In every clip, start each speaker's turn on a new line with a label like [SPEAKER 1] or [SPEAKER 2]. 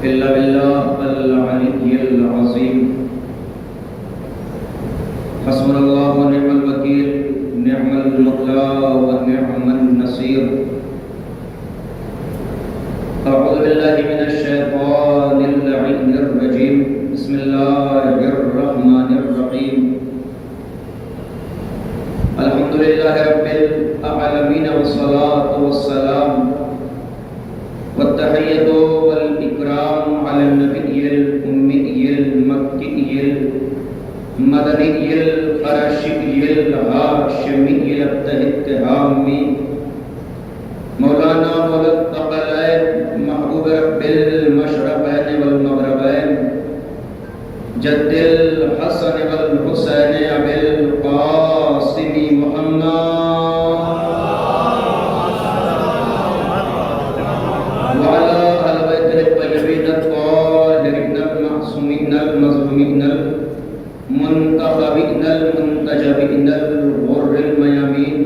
[SPEAKER 1] إلا بالله العلي العظيم. حسبنا الله ونعم الوكيل، نعم المولى ونعم النصير. أعوذ بالله من الشيطان اللعين الرجيم. بسم الله الرحمن الرحيم. الحمد لله رب العالمين والصلاة والسلام والتحية والإكرام على النبي الأمي المكي المدني القرشي الهاشمي الابتهامي مولانا مولى الثقلين محبوب رب المشرقين والمغربين جد الحسن والحسين أبي القاسم محمد وعلى أهل بيته الطيبين الطاهرين المعصومين المظلومين المنتخبين المنتجبين الغر الميامين،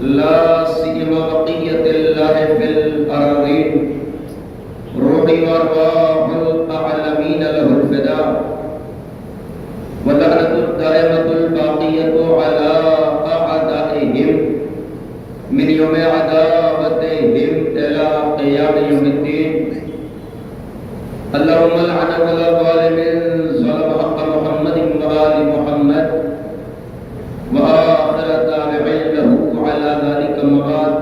[SPEAKER 1] لا سيما بقية الله في الأراضين، روحي وأرواح الأعلمين له الفداء، واللعنة الدائمة الباقية على أعدائهم من يوم عداوتهم إلى قيام يوم الدين. اللهم لعن كل ظالم ظلم حق محمد وآل محمد وآخر تابعين له على ذلك مباد.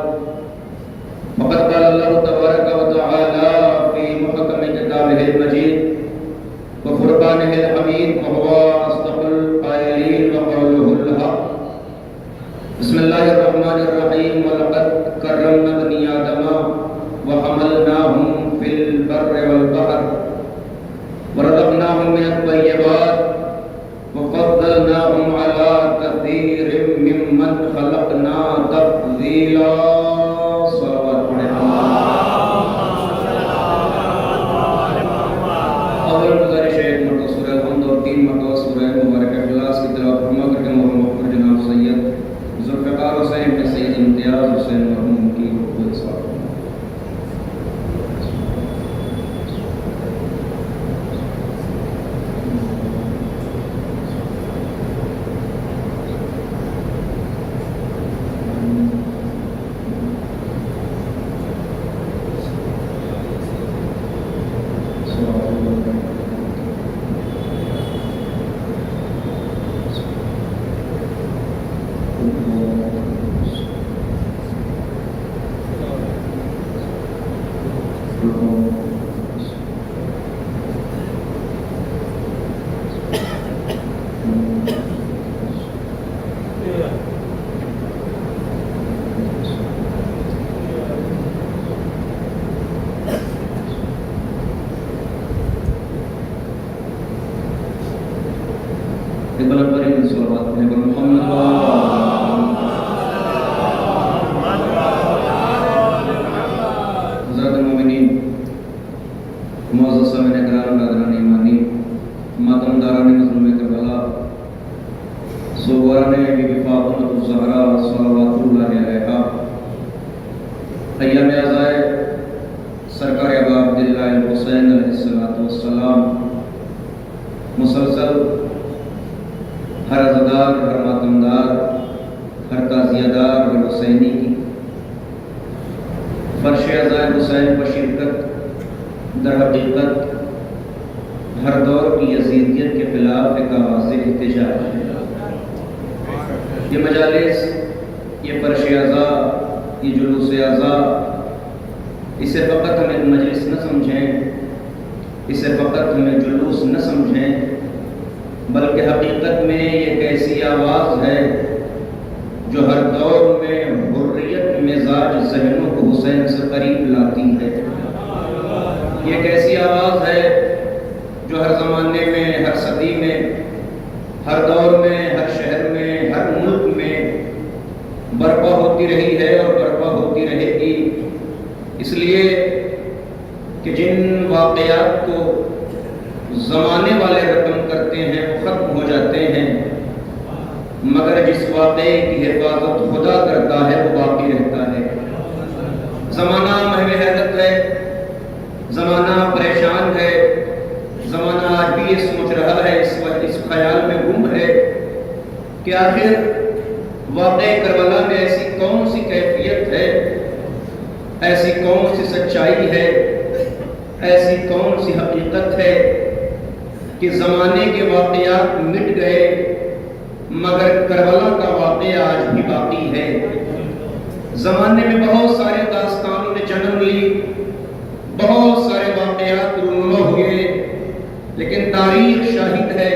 [SPEAKER 1] وقد قال الله تبارك وتعالى في محكم كتابه المجيد وفرقانه الحميد وهو أصدق القائلين وقوله الحق. بسم الله الرحمن الرحيم. ولقد كرمنا بني آدم وحملناهم في البر والبحر ورزقناهم من الطيبات وفضلناهم على كثير ممن خلقنا تفضيلا. صلوات اول گزارش ہے ایک مرتبہ سورہ الحمد اور 3 مرتبہ سورہ مبارکہ اخلاص کی تلاوت فرما کر کے مولانا مغفور جناب سید ذوالفقار حسین بن سید امتیاز حسین مرحوم کی روح صاحب. مسلسل ہر عزادار، ہر ماتمدار، ہر تعزیہ دار ہر حسینی کی فرش عزائے حسین پر شرکت در حقیقت ہر دور کی یزیدیت کے خلاف ایک آواز احتجاج ہے. یہ مجالس، یہ فرش عزا، یہ جلوس عزا، اسے فقط ہم ایک مجلس نہ سمجھیں، اسے فقط ہمیں جلوس نہ سمجھیں، بلکہ حقیقت میں یہ ایک ایسی آواز ہے جو ہر دور میں حریت مزاج ذہنوں کو حسین سے قریب لاتی ہے. یہ ایک ایسی آواز ہے جو ہر زمانے میں، ہر صدی میں، ہر دور میں، ہر شہر میں، ہر ملک میں برپا ہوتی رہی ہے اور برپا ہوتی رہے گی. اس لیے کہ جن واقعات کو زمانے والے رقم کرتے ہیں وہ ختم ہو جاتے ہیں، مگر جس واقعے کی حفاظت خدا کرتا ہے وہ باقی رہتا ہے. زمانہ محو حیرت ہے، زمانہ پریشان ہے، زمانہ آج بھی یہ سوچ رہا ہے، اس خیال میں گم ہے کہ آخر واقعہ کربلا میں ایسی کون سی کیفیت ہے، ایسی کون سی سچائی ہے، ایسی کون سی حقیقت ہے کہ زمانے کے واقعات مٹ گئے مگر کربلا کا واقعہ آج بھی باقی ہے۔ زمانے میں بہت سارے داستانوں نے جنم لی، بہت سارے واقعات رونما ہوئے، لیکن تاریخ شاہد ہے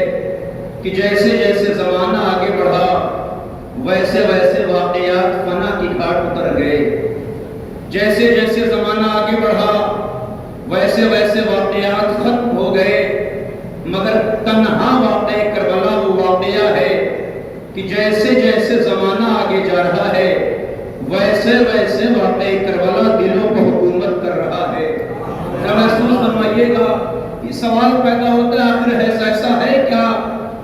[SPEAKER 1] کہ جیسے جیسے زمانہ آگے بڑھا ویسے ویسے واقعات فنا کی گھاٹ اتر گئے، جیسے جیسے زمانہ آگے بڑھا ویسے ویسے واقعات ختم ہو گئے، مگر تنہا واقعہ کربلا وہ واقعہ ہے کہ جیسے جیسے زمانہ آگے جا رہا ہے ویسے ویسے واقعہ کربلا دلوں کو حکومت کر رہا ہے۔ محسوس فرمائیے گا، یہ سوال پیدا ہوتا ہے آخر ایسا ہے کیا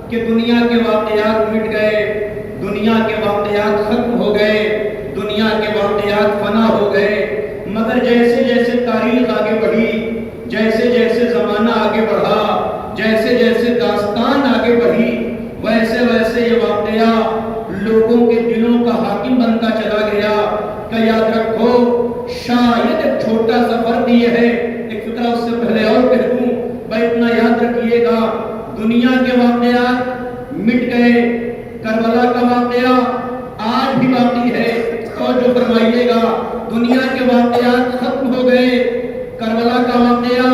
[SPEAKER 1] کہ دنیا کے واقعات مٹ گئے، دنیا کے واقعات ختم ہو گئے، دنیا کے واقعات فنا ہو گئے، مگر جیسے جیسے تاریخ آگے بڑھی، جیسے جیسے زمانہ آگے بڑھا، جیسے جیسے داستان آگے بڑھی، ویسے ویسے یہ واقعہ لوگوں کے دلوں کا حاکم بنتا چلا گیا۔ کہ یاد رکھو، شاید ایک چھوٹا سا فرق یہ ہے، ایک فکرہ اس سے پہلے اور کہہ دوں، بھائی اتنا یاد رکھیے گا، دنیا کے واقعات مٹ گئے، کربلا کا واقعہ آج بھی باقی ہے۔ اور جو فرمائیے گا، دنیا کے واقعات ختم ہو گئے، کربلا کا واقعہ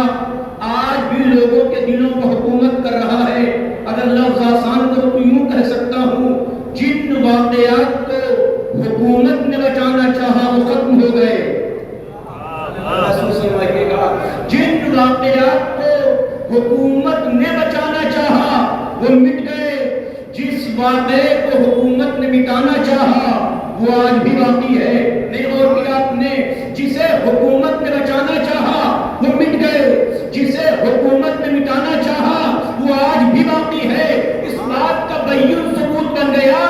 [SPEAKER 1] آج بھی لوگوں کے دلوں کو حکومت کر رہا ہے۔ اگر لفظ آسان کرو تو یوں کہہ سکتا ہوں، جن واقعات کو حکومت نے بچانا چاہا وہ ختم ہو گئے۔ محسوس فرمائیے گا، جن واقعات کو حکومت نے بچانا چاہا وہ مٹ گئے، جس واقعے کو حکومت نے مٹانا چاہا وہ آج بھی باقی ہے۔ نہیں غور کیا آپ نے، جسے حکومت نے بچانا چاہا وہ مٹ گئے، جسے حکومت نے مٹانا چاہا وہ آج بھی باقی ہے۔ اس بات کا بیان ثبوت بن گیا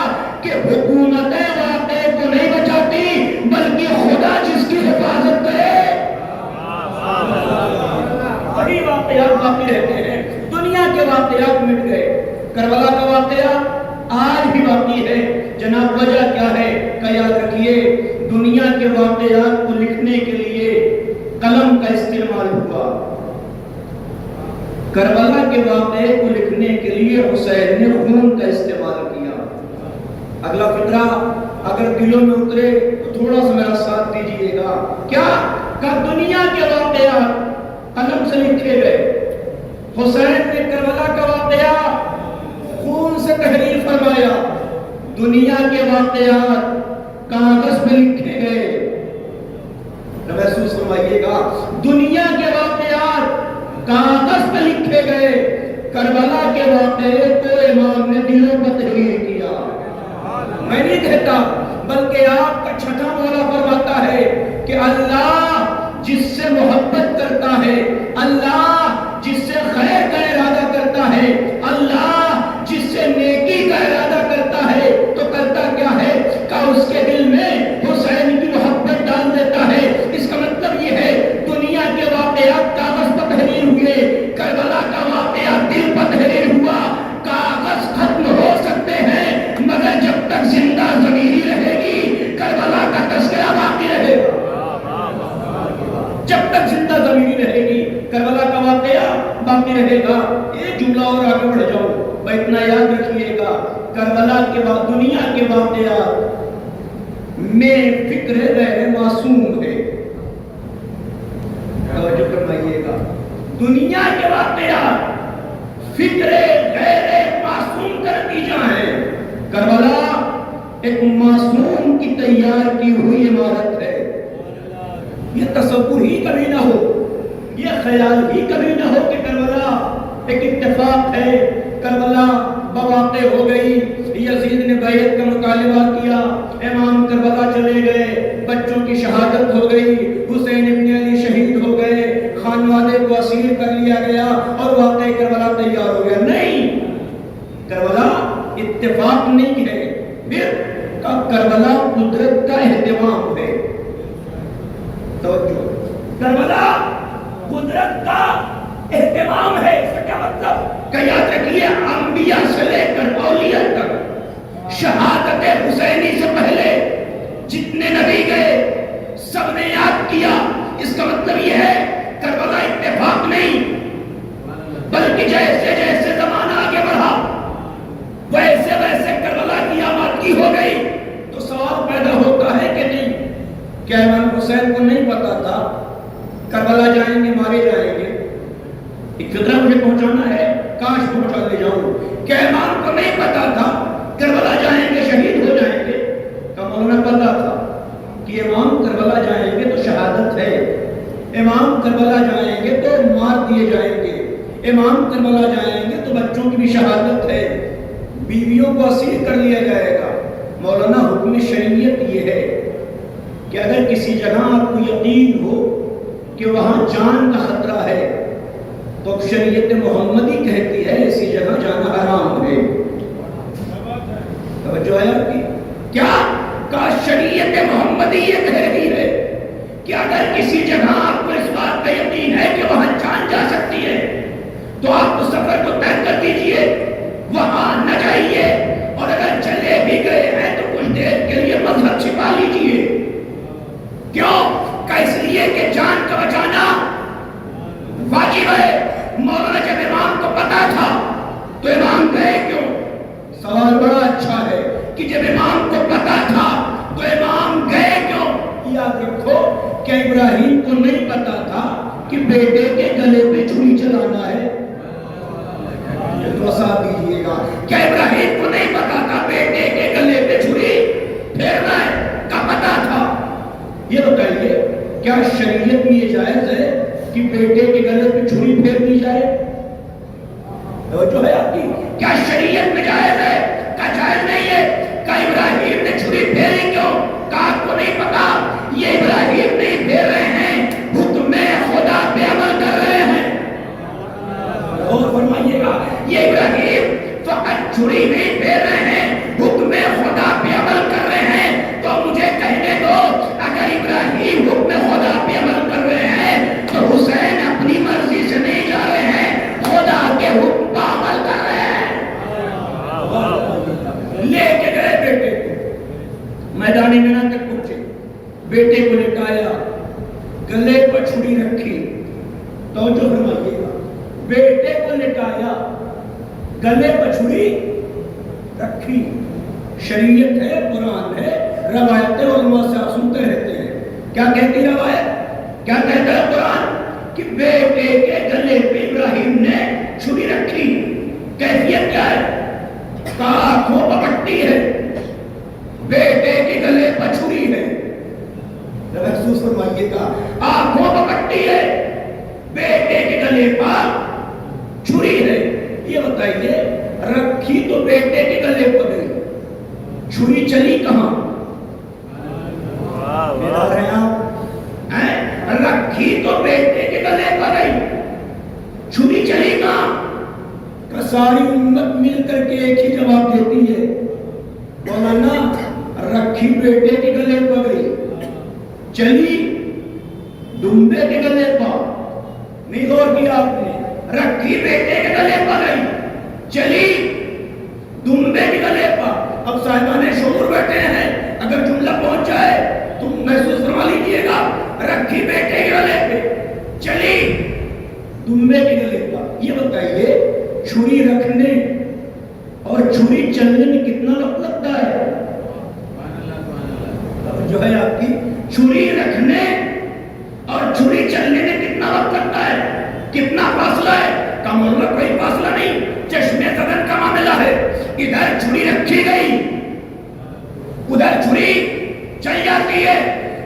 [SPEAKER 1] کہ حکومتیں واقعے کو نہیں بچاتی بلکہ خدا جس کی حفاظت کرے وہی واقعات باقی رہتے ہیں۔ دنیا کے واقعات مٹ گئے، کربلا کا واقعہ آج بھی باقی ہے۔ جناب وجہ کیا ہے کہ یاد رکھیے، دنیا کے واقعات کو لکھنے کے لیے قلم کا استعمال ہوا، کربلا کے واقعے کو لکھنے کے لیے حسین نے خون کا استعمال کیا۔ اگلا فقرہ اگر دلوں میں اترے تو تھوڑا سا میرا ساتھ دیجئے گا۔ کیا کہ دنیا کے واقعات قلم سے لکھے گئے، حسین نے کربلا کا واقعہ خون سے تحریر فرمایا، دنیا کے واقعات کاغذ پہ لکھے گئے۔ محسوس فرمائیے گا، دنیا کے واقعات کاغذ پہ لکھے گئے، کربلا کے واقعے کو امام نے دلوں پر تحریر کیا۔ میں نہیں کہتا بلکہ آپ کا چھٹا مولا فرماتا ہے کہ اللہ جس سے محبت کرتا ہے، اللہ جس سے خیر کا ارادہ کرتا ہے، اللہ جس سے نیکی کا ارادہ کرتا ہے تو کرتا کیا ہے کہ اس کے دل میں حسین کی محبت ڈال دیتا ہے۔ اس کا مطلب یہ ہے دنیا کے واقعات کاغذ پر تحریر ہوئے، کربلا کا واقعہ دل پر تحریر ہوا۔ کاغذ ختم ہو سکتے ہیں مگر جب تک زندہ ضمیری رہے گی کربلا کا تذکرہ باقی رہے گا۔ جب تک زندہ ضمیری رہے گی کربلا کا واقعہ باقی رہے گا۔ ایک جملہ اور آگے بڑھ جاؤ، بھائی اتنا یاد رکھیے گا، کربلا کے دنیا کے واقعات میں فکر غیر معصوم ہے۔ توجہ فرمائیے گا، دنیا کے واقعات فکر غیر معصوم کا نتیجہ ہے۔ کربلا ایک معصوم کی تیار کی ہوئی عمارت ہے۔ یہ تصور ہی کبھی نہ ہو، یہ خیال ہی کبھی نہ ہو کہ کربلا ایک اتفاق ہے، کربلا بواقع ہو گئی، یزید نے بیعت کا مطالبہ کیا، امام کربلا چلے گئے، بچوں کی شہادت ہو گئی، حسین ابن علی شہید ہو گئے، خانوادے کو اسیر کر لیا گیا اور واقع کربلا تیار ہو گیا۔ نہیں، کربلا اتفاق نہیں ہے، پھر کربلا قدرت کا اہتمام ہے۔ توجہ، کربلا قدرت
[SPEAKER 2] قدرت کا اہتمام ہے. اس کا کیا مطلب کہ یاد رکھیے انبیاء سے لے کر اولیاء تک شہادت حسینی سے پہلے جتنے نبی گئے سب نے یاد کیا. اس کا مطلب یہ ہے کربلا اتفاق نہیں، بلکہ جیسے جیسے زمانہ آگے بڑھا ویسے ویسے کربلا کی آبادی ہو گئی. تو سوال پیدا ہوتا ہے کہ نہیں، کیا امام حسین کو نہیں پتا تھا کربلا جائیں گے مارے جائیں گے؟ ایک فکرہ مجھے پہنچانا ہے، کاش پہنچا لے جاؤں. کیا امام کو نہیں پتا تھا کربلا جائیں گے شہید ہو جائیں گے؟ مولانا پتا تھا کہ امام کربلا جائیں گے تو شہادت ہے، امام کربلا جائیں گے تو مار دیے جائیں گے، امام کربلا جائیں گے تو بچوں کی بھی شہادت ہے، بیویوں کو اسیر کر لیا جائے گا. مولانا حکم شریعت یہ ہے کہ اگر کسی جگہ آپ کو یقین ہو کہ وہاں جان کا خطرہ ہے تو شریعت محمدی کہتی ہے اسی جگہ جانا حرام ہے. توجہ ہے آپ کی؟ کیا کا شریعت محمدی یہ کہہ رہی ہے کہ اگر کسی جگہ آپ کو اس بات کا یقین ہے کہ وہاں جان جا سکتی ہے تو آپ اس سفر کو طے کر دیجئے، وہاں نہ جائیے، اور اگر چلے بھی گئے ہیں تو کچھ دیر کے لیے مذہب چھپا لیجئے. کیوں؟ کہ اس لیے کہ جان کا بچانا واجب ہے. مولانا جب امام کو پتا تھا تو امام گئے کیوں؟ سوال بڑا اچھا ہے کہ جب امام کو پتا تھا تو امام گئے کیوں؟ یاد رکھو کہ ابراہیم کو نہیں پتا تھا کہ بیٹے کے گلے پہ چھری چلانا ہے. تو ساتھ دیجئے گا، کیا ابراہیم کو نہیں پتا تھا بیٹے کے گلے پہ چھری پھیرنا ہے؟ کا پتا تھا. یہ بتائیے کیا شریعت میں یہ جائز ہے کہ بیٹے کے گلے پہ چھری پھیر دی جائے؟ جو ہے آپ کی کیا شریعت میں جائز ہے؟ کیا جائز نہیں ہے؟ کہ ابراہیم نے چھری پھیری کیوں؟ کہ آپ کو نہیں پتا یہ ابراہیم نہیں پھیر رہے ہیں، حکم خدا پہ عمل کر رہے ہیں. اور فرمائیے گا یہ ابراہیم فقط چھری نہیں پھیر رہے ہیں، حکم خدا پہ عمل کر رہے ہیں. تو مجھے کہنے دو اگر ابراہیم حکم خدا پہ عمل کر رہے ہیں تو حسین اپنی مرضی سے نہیں جا رہے ہیں، خدا کے حکم پہ عمل کر رہے ہیں. لے کے گئے بیٹے کو میدان مینا تک پہنچے، بیٹے کو لٹایا، گلے پر چھری رکھی. توجہ فرمائیے گا، بیٹے کو لٹایا، گلے پر چھری رکھی. شریعت ہے، قرآن ہے، روایتیں علماء سے آپ سنتے رہتے ہیں. کیا کہتی روایت؟ کیا کہتا ہے قرآن؟ کہ بیٹے کے گلے پہ ابراہیم نے چھری رکھی. کیفیت کیا ہے؟ آنکھوں پر پٹی ہے، بیٹے کے گلے پر چھری ہے. محسوس فرمائیے گا، آنکھوں پر پٹی ہے، بیٹے کے گلے پر چھری ہے. یہ بتائیے رکھی تو بیٹے کے گلے پر گئی، چھری چلی کہاں؟ رکھی تو بیٹے کے گلے پر گئی، چھری چلی کہاں؟ ساری امت مل کر کے ایک ہی جواب دیتی ہے، مولانا رکھی بیٹے کے گلے پر گئی، چلی ڈمبے کے گلے پر. نہیں غور کیا آپ نے؟ رکھی بیٹے کے گلے پر گئی، چلی ڈمبے کے گلے پر. اب صاحبان شعور بیٹھے ہیں، اگر جملہ پہنچ جائے تو محسوس فرما لیجئے گا، رکھی بیٹے کے گلے پہ، چلی ڈمبے کے گلے پر. یہ بتائیے چھری رکھنے اور چھری چلنے میں کتنا وقت لگتا ہے؟ جو ہے آپ کی چھری رکھنے اور چھری چلنے میں کتنا وقت لگتا ہے؟ کتنا فاصلہ ہے؟ کم عمر کوئی فاصلہ نہیں، چشمے صدر کا معاملہ ہے. ادھر چھری رکھی گئی، ادھر چھری چل جاتی ہے.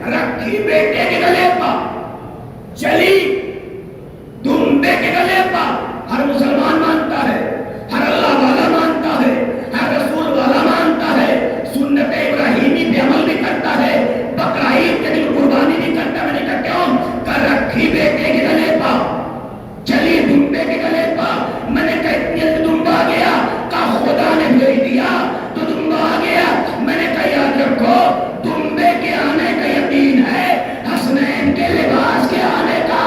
[SPEAKER 2] رکھی بیٹے کے گلے پر، چلی دمبے کے گلے پر. ہر مسلمان مانتا ہے، ہر اللہ والا مانتا ہے، ہر رسول والا مانتا ہے، سنت ابراہیمی پہ عمل بھی کرتا ہے، بقرہ عید کے دن قربانی بھی کرتا. میں نے کہا کیوں؟ کہ رکھی بیٹے کے گلے پر، چلی دمبے کے گلے پر. میں نے کہا اتنی دمبا آ گیا، کہ خدا نے بھیج دیا تو دمبا آ گیا. میں نے کہا یاد رکھو دمبے کے آنے کا یقین ہے، حسنین کے لباس کے آنے کا.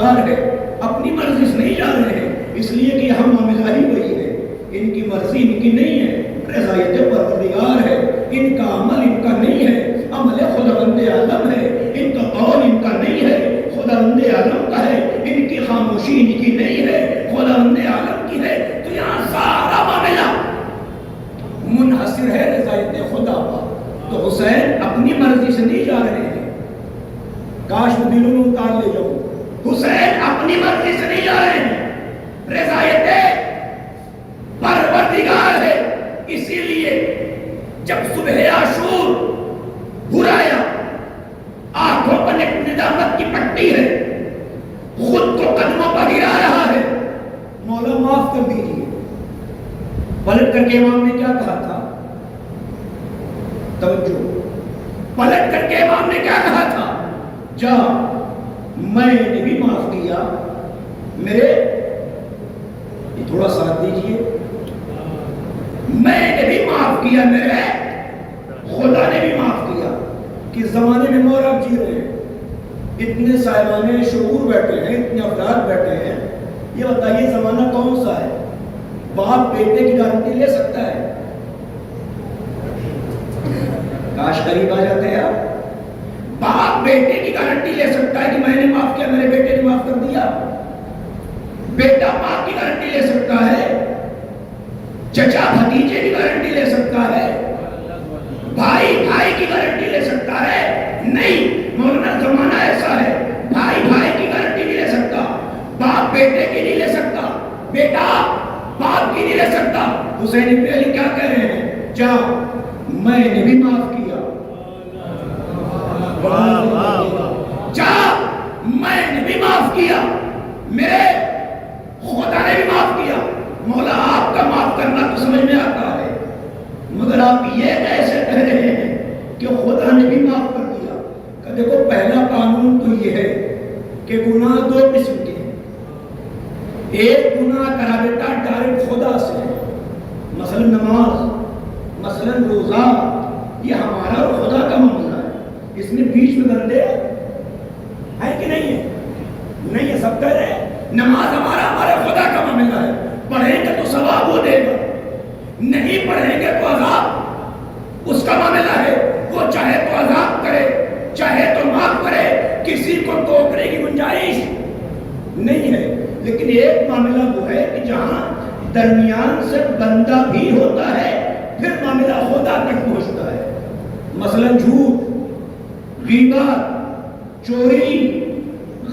[SPEAKER 2] پروردگار ہے، اپنی مرضی سے نہیں جا رہے ہیں، اس لیے کہ یہاں معاملہ ہی وہی ہے، ان کی مرضی ان کی نہیں ہے، رضایت پروردگار ہے، ان کا عمل ان کا نہیں ہے، عمل خداوند عالم ہے، ان کا قول ان کا نہیں ہے، خداوند عالم کا ہے، ان کی خاموشی ان کی نہیں ہے، خداوند عالم کی ہے۔ تو یہاں سارا معاملہ منحصر ہے رضایت خدا پر۔ تو حسین اپنی مرضی سے نہیں جا رہے ہیں، کاش میں دلوں میں اتار لے جاؤں، حسین اپنی مرضی سے نہیں جا رہے ہیں، رضایت پروردگار ہے۔ اسی لیے جب صبح عاشور برایا، آنکھوں پر ایک ندامت کی پٹی ہے، خود کو قدموں پر گرا رہا ہے، مولا معاف کر دیجیے، پلٹ کر کے امام نے کیا کہا تھا؟ توجہ، پلٹ کر کے امام نے کیا کہا تھا؟ جا، میں نے بھی معاف کیا، میرے یہ تھوڑا ساتھ دیجئے، میں نے بھی معاف کیا، میرے خدا نے بھی معاف کیا۔ کس زمانے میں مور آپ جی رہے ہیں؟ اتنے صاحبان شعور بیٹھے ہیں، اتنے افراد بیٹھے ہیں، یہ بتائیے زمانہ کون سا ہے؟ باپ بیٹے کی گارنٹی لے سکتا ہے؟ کاش قریب آ جاتے ہیں آپ۔ باپ بیٹے کی گارنٹی لے سکتا ہے کہ میں نے معاف کیا، میرے بیٹے نے معاف کر دیا؟ بیٹا باپ کی گارنٹی لے سکتا ہے؟ چچا بھتیجے کی گارنٹی لے سکتا ہے؟ بھائی بھائی کی گارنٹی لے سکتا ہے؟ نہیں، مولانا زمانہ ایسا ہے، بھائی بھائی کی گارنٹی نہیں لے سکتا، باپ بیٹے کی نہیں لے سکتا، بیٹا باپ کی نہیں لے سکتا۔ حسین ابن علی کیا کہہ رہے ہیں؟ جا، میں نے بھی معاف کیا، جا، میں نے بھی معاف کیا، میرے خدا نے بھی معاف کیا۔ مولا آپ کا معاف کرنا تو سمجھ میں آتا ہے، مگر آپ یہ کیسے کہہ رہے ہیں کہ خدا نے بھی معاف کر دیا؟ کہ دیکھو پہلا قانون تو یہ ہے کہ گناہ دو قسم کے ہیں، ایک گناہ کرا بیٹا ڈائریکٹ خدا سے، مثلا نماز، مثلا روزہ، یہ ہمارا اور خدا کا معاملہ ہے، اس میں بیچ میں بندے ہے کہ نہیں ہے؟ نہیں ہے، سب کہہ رہے ہیں نماز ہمارے خدا کا معاملہ ہے، پڑھیں گے تو ثواب وہ دے گا، نہیں پڑھیں گے تو عذاب اس کا معاملہ ہے، وہ چاہے تو عذاب کرے چاہے تو معاف کرے، کسی کو توڑنے کی گنجائش نہیں ہے۔ لیکن ایک معاملہ وہ ہے کہ جہاں درمیان سے بندہ بھی ہوتا ہے پھر معاملہ خدا تک پہنچتا ہے، مثلا جھوٹ، غیبت، چوری،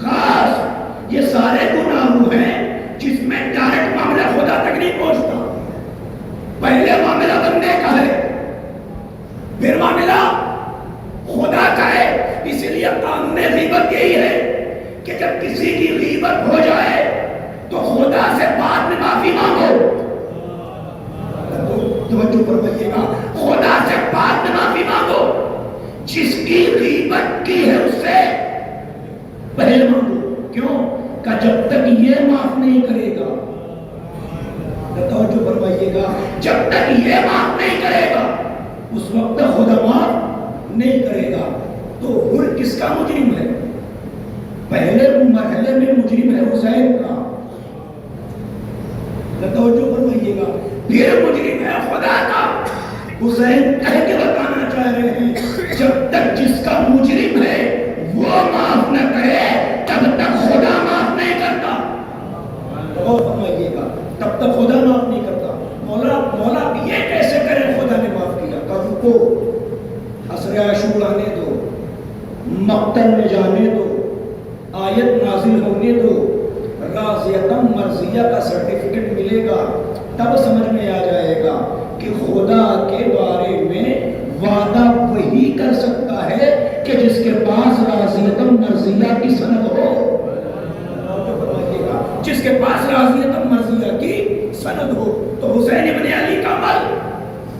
[SPEAKER 2] غاصب، یہ سارے گناہ وہ ہیں جس میں ڈائریکٹ معاملہ خدا تک نہیں پہنچتا۔ پہلے معاملہ بندے کا ہے، پھر معاملہ خدا کا ہے۔ اسی لیے قانون غیبت یہی ہے کہ جب کسی کی غیبت ہو جائے تو خدا سے بعد میں معافی مانگو، توجہ فرمائیے گا، خدا سے بعد میں معافی مانگو، جس کی غیبت کی ہے اس سے پہلے مانگو۔ کیوں؟ کہ جب تک یہ معاف نہیں کرے گا، توجہ فرمائیے گا، جب تک یہ معاف نہیں کرے گا اس وقت خدا معاف نہیں کرے گا۔ تو ہر کس کا مجرم ہے؟ پہلے مرحلے میں مجرم ہے حسین کا، توجہ فرمائیے گا، پھر مجرم ہے خدا کا۔ حسین کہہ کے بتانا چاہ رہے ہیں جب تک جس کا مجرم ہے وہ معاف نہ کرے تب تک خدا معاف نہیں کرتا، فرمائیے گا، تب تک خدا معاف نہیں کرتا۔ مولا یہ کیسے کرے خدا نے معاف کیا؟ کہ رکو، حسر عاشور آنے دو، مقتل میں جانے دو، آیت نازل ہونے دو، راضیتم مرضیہ کا سرٹیفکیٹ ملے گا، تب سمجھ میں آ جائے گا کہ خدا کے بارے میں وعدہ وہی کر سکتا ہے کہ جس کے پاس راضیتم مرضیہ کی سند ہو، جس کے پاس راضیتم مرضیہ کی سند ہو۔ تو حسین ابن علی کا عمل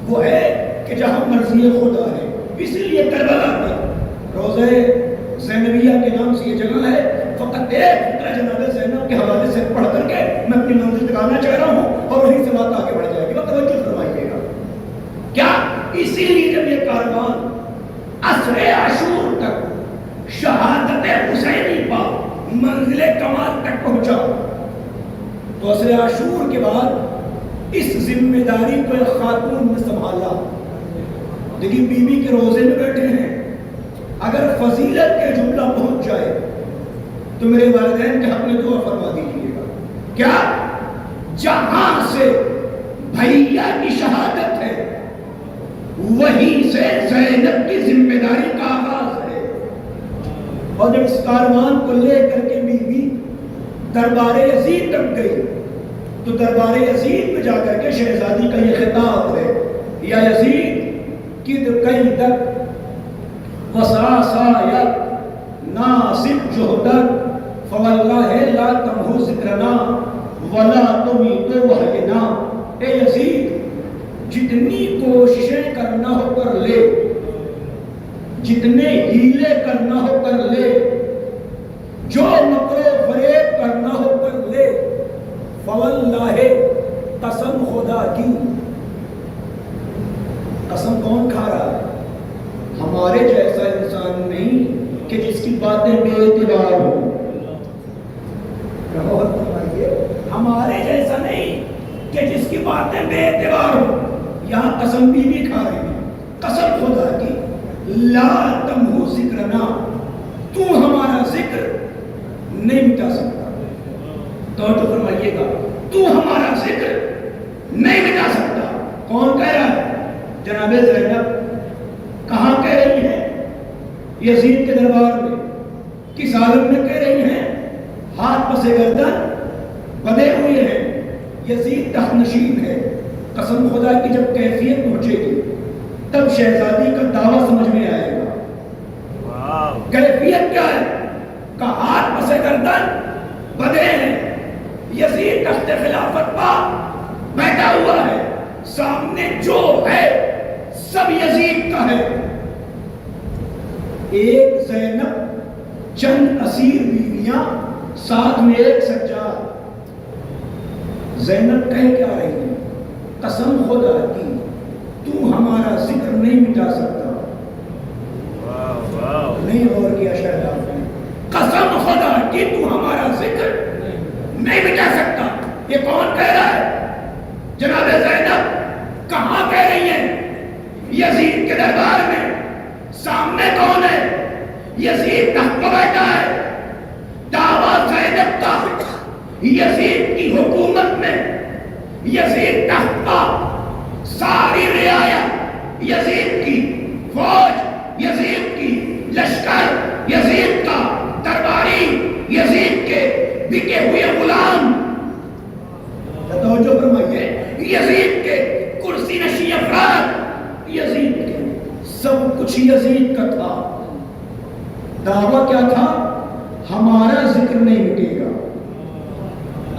[SPEAKER 2] وہ ہے کہ جہاں مرضی خدا ہے۔ اسی لیے کربلا میں روضہ زینبیہ کے نام سے یہ جگہ ہے، فقط ایک فقرہ جناب زینب کے حوالے سے پڑھ کر کے میں اپنی منزل تک آنا چاہ رہا ہوں اور وہیں سے بات آگے بڑھ جائے گی، توجہ فرمائیے گا۔ کیا اسی لیے جب یہ کاروان عصر عاشور تک شہادت حسینی پر منزل کمال عسر عاشور کے بعد اس ذمہ داری کو ایک خاتون نے سنبھالا. لیکن بیوی کے روزے میں بیٹھے ہیں, اگر فضیلت کے جملہ پہنچ جائے تو میرے والدین کے حق میں دعا فرما دیجیے گا. کیا جہاں سے بھیا کی شہادت ہے وہیں سے زینب کی ذمہ داری کا آغاز ہے. اور جب اس کاروان کو لے کر کے بیوی دربار یزید تک گئی تو دربار یزید میں جا کر کے شہزادی کا یہ خطاب ہے, یا یزید کد کئی تک وساسایت ناصب جہدک فواللہ لا تمہو ذکرنا ولا تمیتو وحینا. اے یزید جتنی کوششیں کرنا ہو کر لے, جتنے ہیلے کرنا ہو کر لے, جو مکر و فریب کرنا ہو کر لے, فواللہ قسم خدا کی. قسم کون کھا رہا ہے؟ ہمارے جیسا انسان نہیں کہ جس کی باتیں بے اعتبار ہوں. ہمارے جیسا نہیں کہ جس کی باتیں بے اعتبار ہوں. یہاں قسم بھی کھا رہی ہیں. قسم خدا کی لا تمہو ذکرنا, تو ہمارا ذکر نہیں مٹا سکتا. توجہ فرمائیے گا, تو ہمارا ذکر نہیں مٹا سکتا. کون کہہ رہا ہے؟ جناب زینب. کہاں کہہ رہی ہیں؟ یزید کے دربار میں. کس عالم میں کہہ رہی ہیں؟ ہاتھ پسے گردن بدے ہوئے ہیں. یزید تخت نشین ہے. قسم خدا کی جب کیفیت پہنچے گی تب شہزادی کا دعویٰ سمجھ میں آئے گا. کیفیت کیا ہے؟ کہ ہاتھ پسے گردن بدے ہیں. یزید تخت خلافت پا بیٹھا ہوا ہے. سامنے جو ہے سب یزید کا ہے. ایک زینب, چند اسیر بیویاں, ساتھ میں ایک سجاد. زینب کہہ کیا رہی ہے؟ قسم خدا کی تو ہمارا ذکر نہیں مٹا سکتا. نہیں غور کیا شاید آپ نے؟ قسم خدا کی تو ہمارا ذکر نہیں مٹا سکتا. یہ کون کہہ رہا ہے؟ جناب زینب. کہاں کہہ رہی ہیں؟ یزید کے دربار میں. سامنے کون ہے؟ یزید تخت پر بیٹھا ہے. دعویٰ زینب کا یزید کی حکومت میں, یزید تخت کا, ساری رعایت یزید کی, فوج یزید کی, لشکر یزید کا, درباری یزید کے, بکے ہوئے غلام. توجہ فرمائیے, یزید کے کرسی نشین افراد یزید کے, سب کچھ یزید کا تھا. دعویٰ کیا تھا؟ ہمارا ذکر نہیں مٹے گا.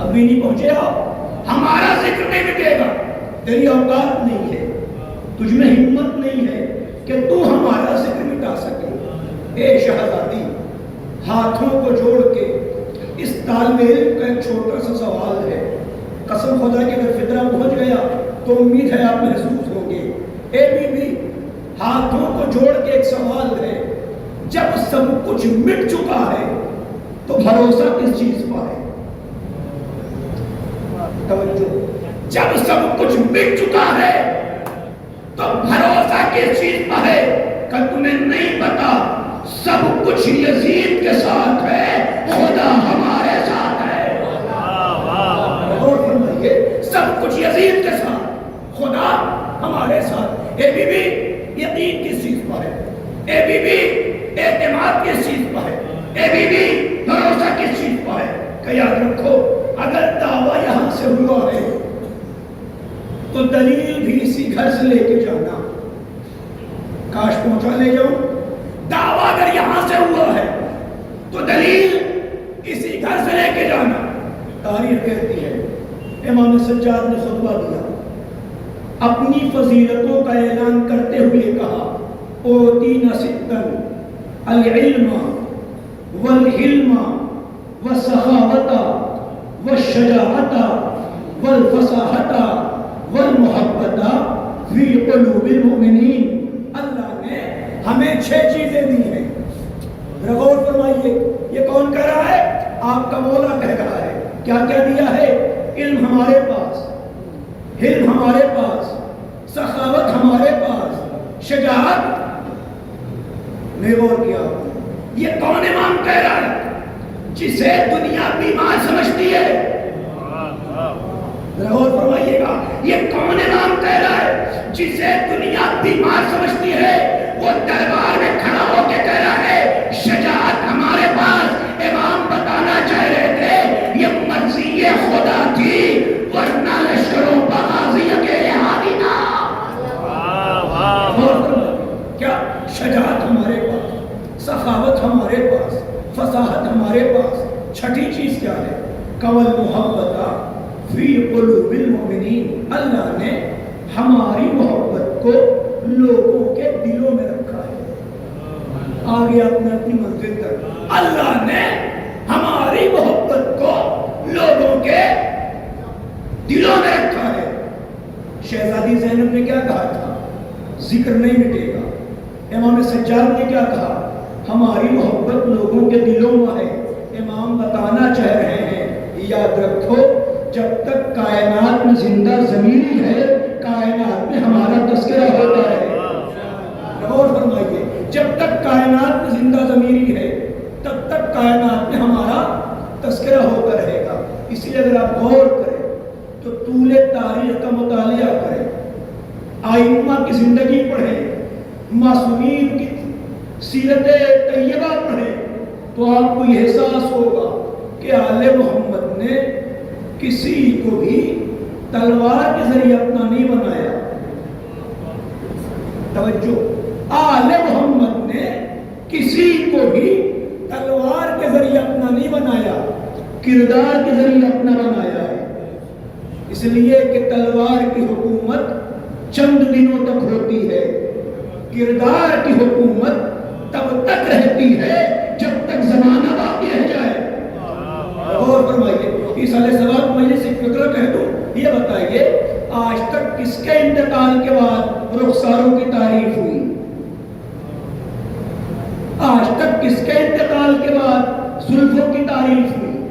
[SPEAKER 2] ابھی نہیں پہنچے آپ. ہمارا ذکر نہیں مٹے گا. تیری اوقات نہیں ہے, تجھ میں ہمت نہیں ہے کہ تو ہمارا ذکر مٹا سکے. اے شہزادی, ہاتھوں کو جوڑ کے اس طالب علم کا ایک چھوٹا سا سوال ہے. قسم خدا کہ اگر فطرہ پہنچ گیا تو امید ہے آپ محسوس ہوں گے. اے بی بی, ہاتھوں کو جوڑ کے ایک سوال ہے. جب سب کچھ مٹ چکا ہے تو بھروسہ کس چیز پر ہے؟ توجہ. جب سب کچھ مٹ چکا ہے تو بھروسہ کس چیز پر ہے؟ کہ تمہیں نہیں پتا سب کچھ یزید کے ساتھ ہے, خدا ہمارے ساتھ ہے. اور فرمائیے, سب کچھ یزید کے ساتھ, خدا ہمارے ساتھ. اے بی بی, یقین کس چیز پر ہے؟ اے بی بی, اعتماد کس چیز پر ہے؟ اے بی بی, بھروسہ کس چیز پر ہے؟ کہ یاد رکھو, اگر دعویٰ یہاں سے ہوا ہے تو دلیل بھی اسی گھر سے لے کے جانا. کاش پہنچا لے جاؤں. دعویٰ اگر یہاں سے ہوا ہے تو دلیل اسی گھر سے لے کے جانا. تاریخ کہتی ہے امام سجاد نے خطبہ دیا, اپنی فضیلتوں کا اعلان کرتے ہوئے کہا, اوتینا ستن العلم والحلم والسخاوت والشجاعت والفصاحت والمحبت فی قلوب المؤمنین. اللہ نے ہمیں 6 چیزیں دی ہیں. غور فرمائیے, یہ کون کہہ رہا ہے؟ آپ کا مولا کہہ رہا ہے. کیا کیا دیا ہے؟ علم ہمارے پاس، حلم ہمارے پاس، سخاوت ہمارے پاس، شجاعت نے غور کیا۔ یہ کون امام کہہ رہا ہے جسے دنیا بیمار سمجھتی ہے؟ غور فرمائیے گا، یہ کون امام کہہ رہا ہے جسے دنیا بیمار سمجھتی ہے؟ وہ دربار میں کھڑا ہو کے کہہ رہا ہے شجاعت ہمارے پاس۔ امام بتانا چاہ رہے تھے یہ مرضی خدا تھی، ورنہ لشکروں بغازی کے ہادی نہ۔ کیا شجاعت ہمارے پاس، سخاوت ہمارے پاس، فصاحت ہمارے پاس۔ چھٹی چیز کیا ہے؟ قول محبت فی قلوب المؤمنین، اللہ نے ہماری محبت کو لوگوں کے دلوں میں رکھا ہے۔ آگے اپنے اپنی منزل تک اللہ نے ہماری محبت کو لوگوں کے دلوں میں رکھا ہے۔ شہزادی زینب نے کیا کہا تھا؟ ذکر نہیں مٹے گا۔ امام سجاد نے کیا کہا؟ ہماری محبت لوگوں کے دلوں میں ہے۔ امام بتانا چاہ رہے ہیں یاد رکھو جب تک کائنات میں زندہ ضمیری ہے کائنات میں ہمارا تذکرہ ہوتا ہے۔ غور فرمائیے، جب تک کائنات میں زندہ ضمیری ہے تب تک کائنات میں ہمارا تذکرہ ہوتا رہے گا۔ اس لیے اگر آپ غور کریں تو طول تاریخ کا مطالعہ کریں، ائمہ کی زندگی پڑھیں، معصومین کی سیرت طیبہ پڑھیں، تو آپ کو یہ احساس ہوگا کہ آل محمد نے کسی کو بھی تلوار کے ذریعے اپنا نہیں بنایا۔ توجہ، آل محمد نے کسی کو بھی تلوار کے ذریعے اپنا نہیں بنایا، کردار کے ذریعے اپنا بنایا ہے۔ اس لیے کہ تلوار کی حکومت چند دنوں تک ہوتی ہے، کردار کی حکومت تب تک رہتی ہے جب تک زمانہ باقی رہ جائے۔ غور فرمائیے، اس علیہ السلام میں سے فکر کہہ دوں، یہ بتائیے آج تک کس کے انتقال کے بعد رخساروں کی تعریف ہوئی؟ آج تک کس کے انتقال کے بعد زلفوں کی تعریف ہوئی؟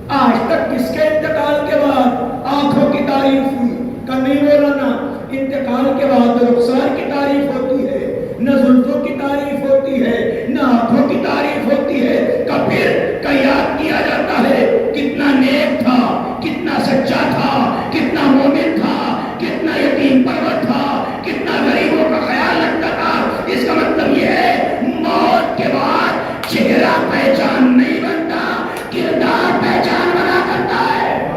[SPEAKER 2] آج تک کس کے انتقال کے بعد آنکھوں کی تعریف ہوئی؟ کہ نہیں مولانا، انتقال کے بعد رخسار کی تعریف ہوتی ہے، نہ زلفوں کی تعریف ہوتی ہے، نہ آنکھوں کی تعریف ہوتی ہے۔ پھر یاد کیا جاتا ہے کتنا نیک تھا، کتنا سچا تھا، کتنا مومن تھا، کتنا یتیم پرور تھا، کتنا غریبوں کا خیال رکھتا تھا۔ اس کا مطلب یہ ہے موت کے بعد چہرہ پہچان نہیں بنتا، کردار پہچان بنا کرتا ہے۔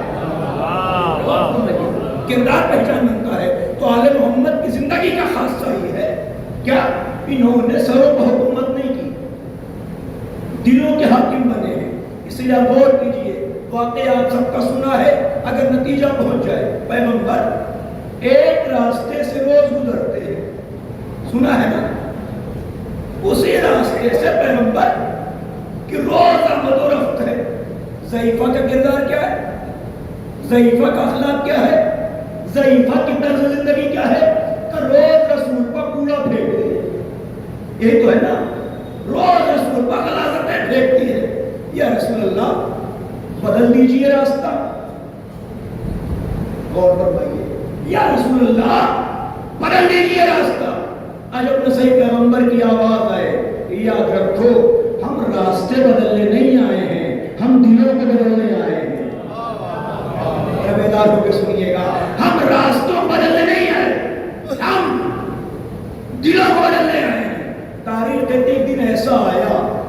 [SPEAKER 2] کردار پہچان بنتا ہے۔ تو آل محمد کی زندگی کا خاصہ یہ ہے، کیا انہوں نے سروں پر حکومت نہیں کی، دلوں کے حاکم بنے ہیں۔ اس لیے آپ غور کیجئے، واقعہ آپ سب کا سنا ہے، اگر نتیجہ پہنچ جائے، پیغمبر ایک راستے سے روز گزرتے ہیں، سنا ہے نا؟ اسی راستے سے پیغمبر کہ روز آمد و رفت ہے۔ ضعیفہ کا کردار کیا ہے؟ ضعیفہ کا اخلاق کیا ہے؟ ضعیفہ کی طرز زندگی کیا ہے؟ کہ روز رسول پر کوڑا پھینک دے، یہی تو ہے نا؟ روز رسول پر غلاظتیں پھینکتی ہے۔ یا رسول اللہ بدل دیجئے راستہ، غور فرمائیے، یا رسول اللہ بدل دیجئے راستہ۔ آج اپنے صحیح پیغمبر کی آواز آئے، یاد رکھو ہم راستے بدلنے نہیں آئے ہیں، ہم دلوں کو بدلنے آئے ہیں۔ بیدار ہو کے سنیے گا، ہم راستوں بدلنے نہیں آئے، ہم دلوں کو بدلنے آئے ہیں۔ تاریخ کہتے ایک دن ایسا آیا،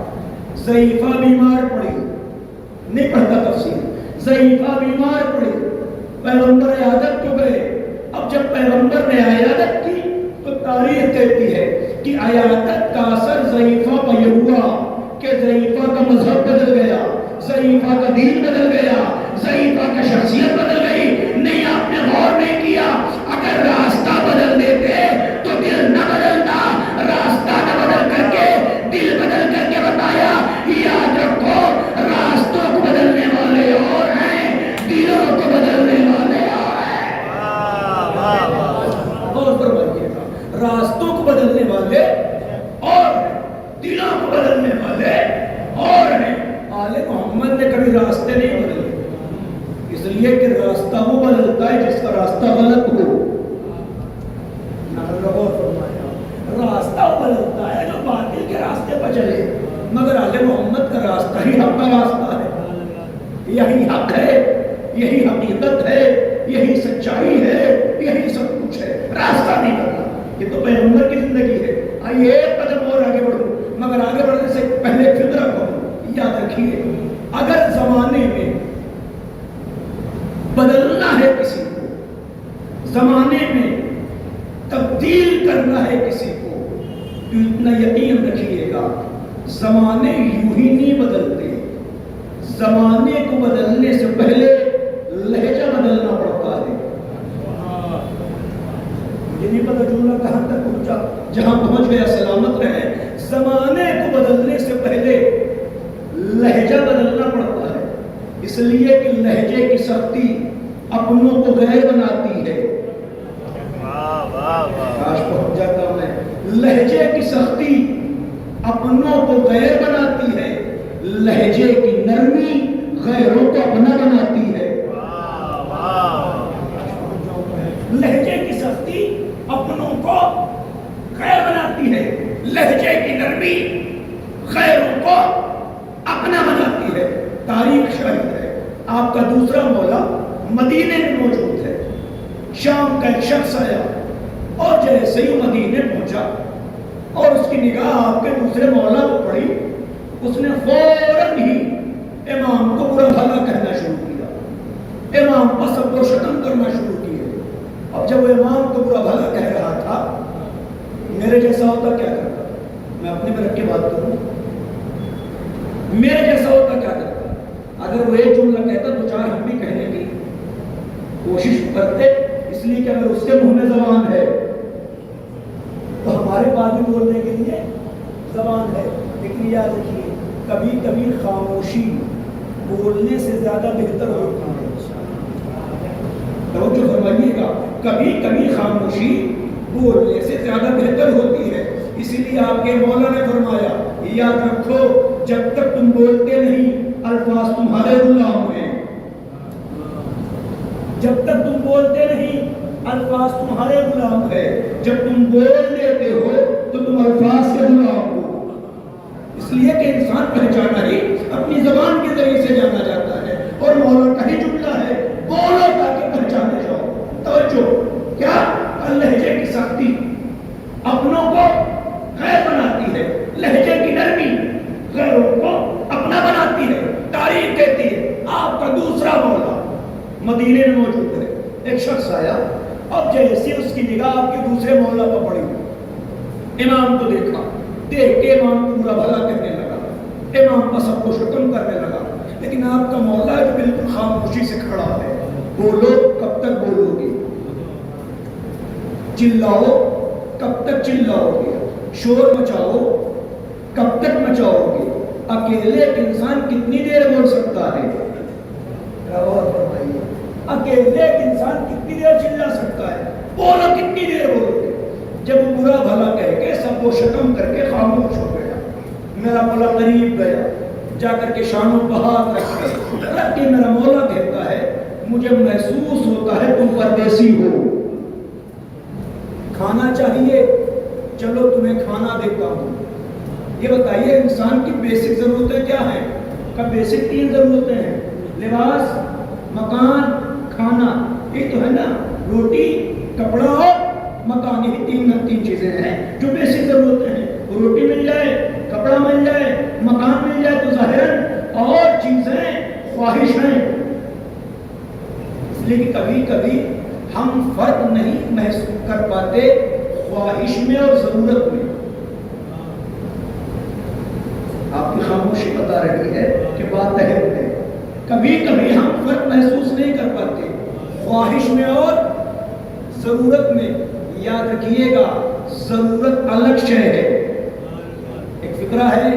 [SPEAKER 2] ضعیفہ بیمار پڑی، نہیں پڑھتا تفسیر، ضعیفہ بیمار پڑی، پیغمبر عیادت کو گئے۔ اب جب پیغمبر نے عیادت کی تو تاریخ کہتی ہے کہ عیادت کا اثر ضعیفہ پر یہ ہوا کہ ضعیفہ کا مذہب بدل گیا، ضعیفہ کا دین بدل گیا، ضعیفہ کا شخصیت بدل گئی۔ نہیں، آپ نے غور نہیں کیا، اگر راستہ بدل دیتے تو دل نہ بدلتا، راستہ نہ بدل کر کے دل بدل کر کے بتایا۔ یاد رکھو راستوں کو بدلنے والے اور ہیں، دلوں کو بدلنے والے اور ہیں۔ غور فرمائیے گا، راستوں کو بدلنے والے اور دلوں کو بدلنے والے اور ہیں۔ آل محمد نے کبھی راستے نہیں بدلے، اس لیے کہ کا راستہ غلط ہو. راستہ غلط ہے جو باطل کے راستے پر چلے، مگر آل محمد کا راستہ ہی حق کا راستہ ہے. یہی حق ہے، یہی حقیقت ہے، یہی سچائی ہے، یہی سب کچھ ہے. راستہ نہیں بدلا. یہ تو پیغمبر کی زندگی ہے. آئیے ایک قدم اور آگے بڑھو، مگر آگے بڑھنے سے پہلے فطرہ کو یاد رکھیے. اگر زمانے میں بدلنا ہے کسی کو، زمانے میں تبدیل کرنا ہے کسی کو، تو اتنا یقین رکھیے گا زمانے یوں ہی نہیں بدلتے. زمانے کو بدلنے سے پہلے لہجہ بدلنا پڑتا ہے. مجھے نہیں پتا جملہ کہاں تک پہنچا، جہاں پہنچ گیا سلامت رہے. زمانے کو بدلنے سے پہلے لہجہ بدلنا پڑتا ہے، اس لیے کہ لہجے کی سختی اپنوں کو غیر بناتی ہے. آج پہنچ جاتا میں. لہجے کی سختی اپنوں کو غیر بناتی ہے، لہجے کی نرمی غیروں کو اپنا بناتی ہے. لہجے کی سختی اپنوں کو غیر بناتی ہے، لہجے کی نرمی غیروں کو اپنا بناتی ہے. تاریخ شاہد ہے. آپ کا دوسرا مولا مدینے میں موجود ہے. شام کا ایک شخص آیا اور جیسے ہی مدینے پہنچا اور اس کی نگاہ آپ کے دوسرے مولا کو پڑی، اس نے فوراً ہی امام کو برا بھلا کہنا شروع کیا، امام پر سب کو شتم کرنا شروع کیا. اب جب وہ امام کو برا بھلا کہہ رہا تھا، میرے جیسا ہوتا کیا کرتا؟ میں اپنے پر رکھ کے بات کروں. میرے جیسا ہوتا کیا کرتا؟ اگر وہ ایک جملہ کہتا تو چار ہم بھی کہنے کی کوشش کرتے، اس لیے کہ اگر اس کے منہ میں زبان ہے تو ہمارے پاس بھی بولنے کے لیے زبان ہے. لیکن یاد رکھیے، کبھی کبھی خاموشی بولنے سے زیادہ بہتر ہوتا ہے. توجہ فرمائیے گا، کبھی کبھی خاموشی بولنے سے زیادہ بہتر ہوتی ہے. اسی لیے آپ کے مولا نے فرمایا، یاد رکھو جب تک تم بولتے نہیں الفاظ تمہارے غلام ہیں. جب تک تم بولتے نہیں الفاظ تمہارے غلام ہے. جب تم بول لیتے ہو تو تم الفاظ کے غلام ہو. اس لیے کہ انسان پہچانا ہی اپنی زبان کے ذریعے سے جانا جاتا ہے. اور مولا کا ہی جملہ ہے، بولو تاکہ پہچانے جاؤ. توجہ، کیا لہجے کی سختی اپنوں کو غیر بناتی ہے، لہجے کی نرمی غیروں کو اپنا بناتی ہے. تاریخ کہتی ہے آپ کا دوسرا مولا مدینے میں موجود ہے. ایک شخص آیا، اب جیسے اس کی نگاہ آپ کے دوسرے مولا پر پڑی، امام کو دیکھا، دیکھ کے امام کو برا بھلا کہنے لگا، امام پر سب کو شتم کرنے لگا. لیکن آپ کا مولا جو بالکل خاموشی سے کھڑا ہے. بولو، کب تک بولو گے؟ چلاؤ، کب تک چلاؤ گے؟ شور مچاؤ، کب تک مچاؤ گے؟ اکیلے ایک انسان کتنی دیر بول سکتا ہے؟ اکیلے ایک انسان کتنی دیر چلا سکتا ہے؟ بولو، کتنی دیر بولو گے؟ جب برا بھلا کہہ کے سب کو شتم کر کے خاموش ہو گیا، میرا مولا قریب گیا، جا کر کے شانوں پر ہاتھ رکھ کے میرا مولا کہتا ہے، مجھے محسوس ہوتا ہے تم پردیسی ہو، کھانا چاہیے؟ چلو تمہیں کھانا دیتا ہوں. یہ بتائیے انسان کی بیسک ضرورتیں کیا ہیں؟ کا بیسک 3 ضرورتیں ہیں، لباس، مکان، کھانا. یہ تو ہے نا، روٹی، کپڑا اور مکان. یہ 3 چیزیں ہیں جو بیسک ضرورتیں ہیں. روٹی مل جائے، کپڑا مل جائے، مکان مل جائے تو ظاہراً اور چیزیں خواہش ہیں. اس لیے کہ کبھی کبھی ہم فرق نہیں محسوس کر پاتے خواہش میں اور ضرورت میں. آپ کی خاموشی بتا رہی ہے کہ بات اہم ہے. کبھی کبھی ہم فرق محسوس نہیں کر پاتے خواہش میں اور ضرورت میں. یاد رکھیے گا، ضرورت الگ شے ہے. ایک فکرہ ہے،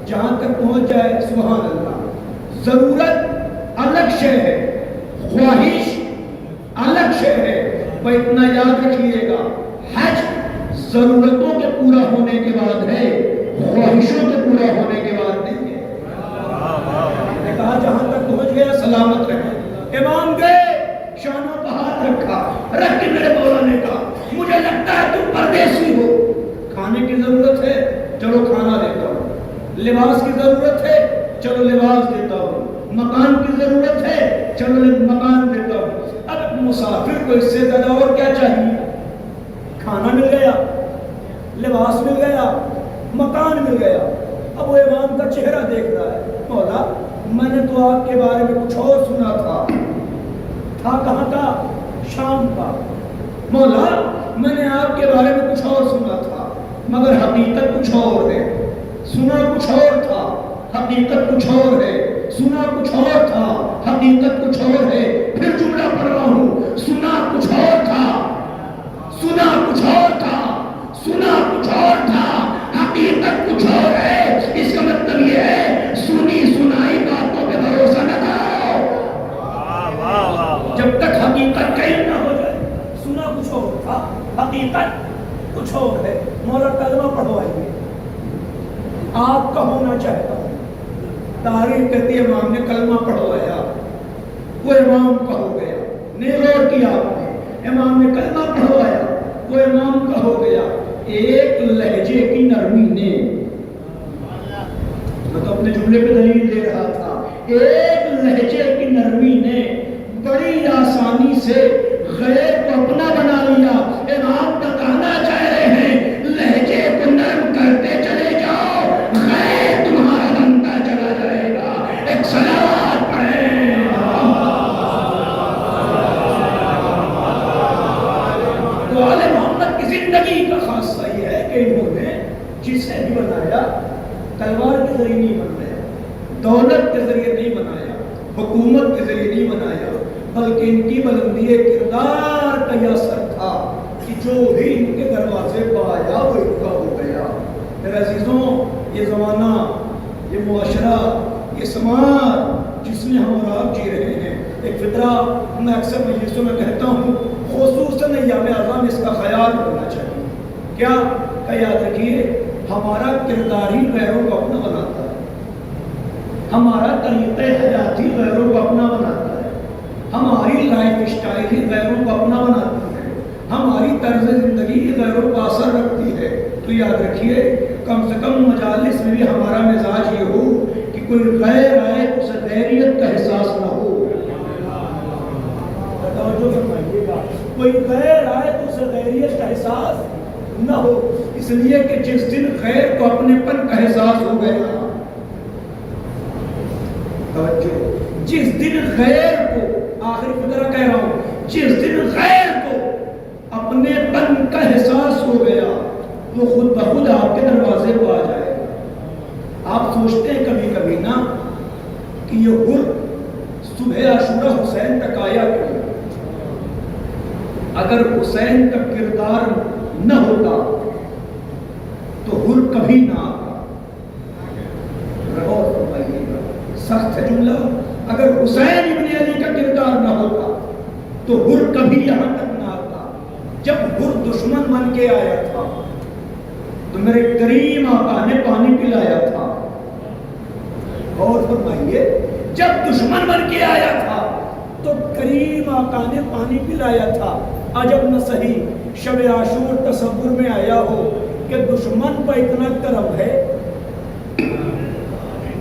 [SPEAKER 2] جہاں تک پہنچ جائے سبحان اللہ. ضرورت الگ شے ہے، خواہش الگ شے ہے. وہ اتنا یاد رکھیے گا، حج ضرورتوں کے پورا ہونے کے بعد ہے، خواہشوں کے پورا ہونے کے بعد نہیں ہے. نے کہا جہاں تک پہنچ گیا سلامت رہے. امام گئے، شانوں پر ہاتھ رکھا. رکھ کے میرے مولا نے کہا مجھے لگتا ہے تم پردیسی ہو، کھانے کی ضرورت ہے چلو کھانا دیتا ہوں، لباس کی ضرورت ہے چلو لباس دیتا ہوں، مکان کی ضرورت ہے چلو مکان دیتا ہوں۔ اب مسافر کو اس سے زیادہ اور کیا چاہیے؟ کھانا مل گیا، لباس مل گیا، مکان مل گیا۔ اب وہ امام کا چہرہ دیکھ رہا ہے، مولا میں نے تو آپ کے بارے میں کچھ اور سنا تھا کہاں کا؟ شام کا۔ مولا میں نے آپ کے بارے میں کچھ اور سنا تھا مگر حقیقت کچھ اور ہے، سنا کچھ اور تھا حقیقت کچھ اور ہے، سنا کچھ اور تھا حقیقت کچھ اور ہے۔ پھر جملہ پڑھ رہا ہوں، سنا کچھ اور تھا، سنا کچھ اور تھا، سنا کچھ اور تھا حقیقت کچھ اور ہے۔ اس کا مطلب یہ ہے سنی سنائی باتوں پہ بھروسہ نہ کرو جب تک حقیقت کا علم نہ ہو جائے۔ سنا کچھ اور تھا حقیقت کچھ اور ہے۔ مولا کلمہ پڑھوائیے، آپ کا ہونا چاہتا ہوں۔ تاریخ کہتی ہے امام نے کلمہ پڑھوایا، وہ امام کا ہو گیا۔ نہیں غور کیا آپ نے، امام نے کلمہ پڑھوایا، وہ امام کا ہو گیا۔ ایک لہجے کی نرمی نے، میں تو اپنے جملے پہ دلیل دے رہا تھا، ایک لہجے کی نرمی نے بڑی آسانی سے غیر کو اپنا بنا لیا۔ امام بتانا چاہ رہے ہیں لہجے کو نرم کرتے چلے جاؤ، غیر تمہارا بنتا چلا جائے گا۔ ایک صلوات پڑھیں۔ تو آل محمد کی زندگی کا خاصہ یہ ہے کہ انہوں نے جسے بھی بنایا تلوار کے ذریعے نہیں بنایا، دولت کے ذریعے نہیں بنایا، حکومت کے ذریعے نہیں بنایا، بلکہ ان کی بلندی کردار کا یہ اثر تھا کہ جو بھی ان کے دروازے پر آیا وہ ان کا ہو گیا۔ میرے عزیزوں، یہ زمانہ، یہ معاشرہ، یہ سماج جس میں ہم اور آپ جی رہے ہیں، ایک فطرہ میں اکثر مجلسوں میں کہتا ہوں، خصوصاً ایام اعظم اس کا خیال ہونا چاہیے۔ کیا کہ یاد رکھیے ہمارا کردار ہی غیروں کو اپنا بناتا ہے، ہمارا طریقہ حیاتی غیروں کو اپنا بناتا ہے، ہماری لائف اسٹائل ہی غیروں کو اپنا بناتی ہے، ہماری طرز زندگی ہی غیروں کا اثر رکھتی ہے۔ تو یاد رکھیے کم سے کم مجالس میں بھی ہمارا مزاج یہ ہو کہ کوئی غیر آئے تو اسے غیریت کا احساس نہ ہو۔ توجہ فرمائیے گا، کوئی غیر آئے تو اسے غیریت کا احساس نہ ہو، اس لیے کہ جس دن غیر کو اپنے پن کا احساس ہو گیا، توجہ، جس دن غیر کو، آخری فطرہ کہہ رہا ہوں، جس دن غیر کو اپنے پن کا احساس ہو گیا وہ خود بخود آپ کے دروازے کو آ جائے گا۔ آپ سوچتے ہیں کبھی کبھی نا کہ یہ حر صبح عاشورہ حسین تک آیا کیوں؟ اگر حسین کا کردار نہ ہوتا تو حر کبھی نہ آتا۔ غور فرمائیے گا، سخت ہے جملہ، اگر حسین ابن علی کا کردار نہ ہوتا تو حر کبھی یہاں تک نہ آتا۔ جب حر دشمن بن کے آیا تھا تو میرے کریم آقا نے پانی پلایا تھا۔ غور فرمائیے، جب دشمن بن کے آیا تھا تو کریم آقا نے پانی پلایا تھا۔ عجب نہ سہی شب عاشور تصور میں آیا ہو کہ دشمن پر اتنا کرم ہے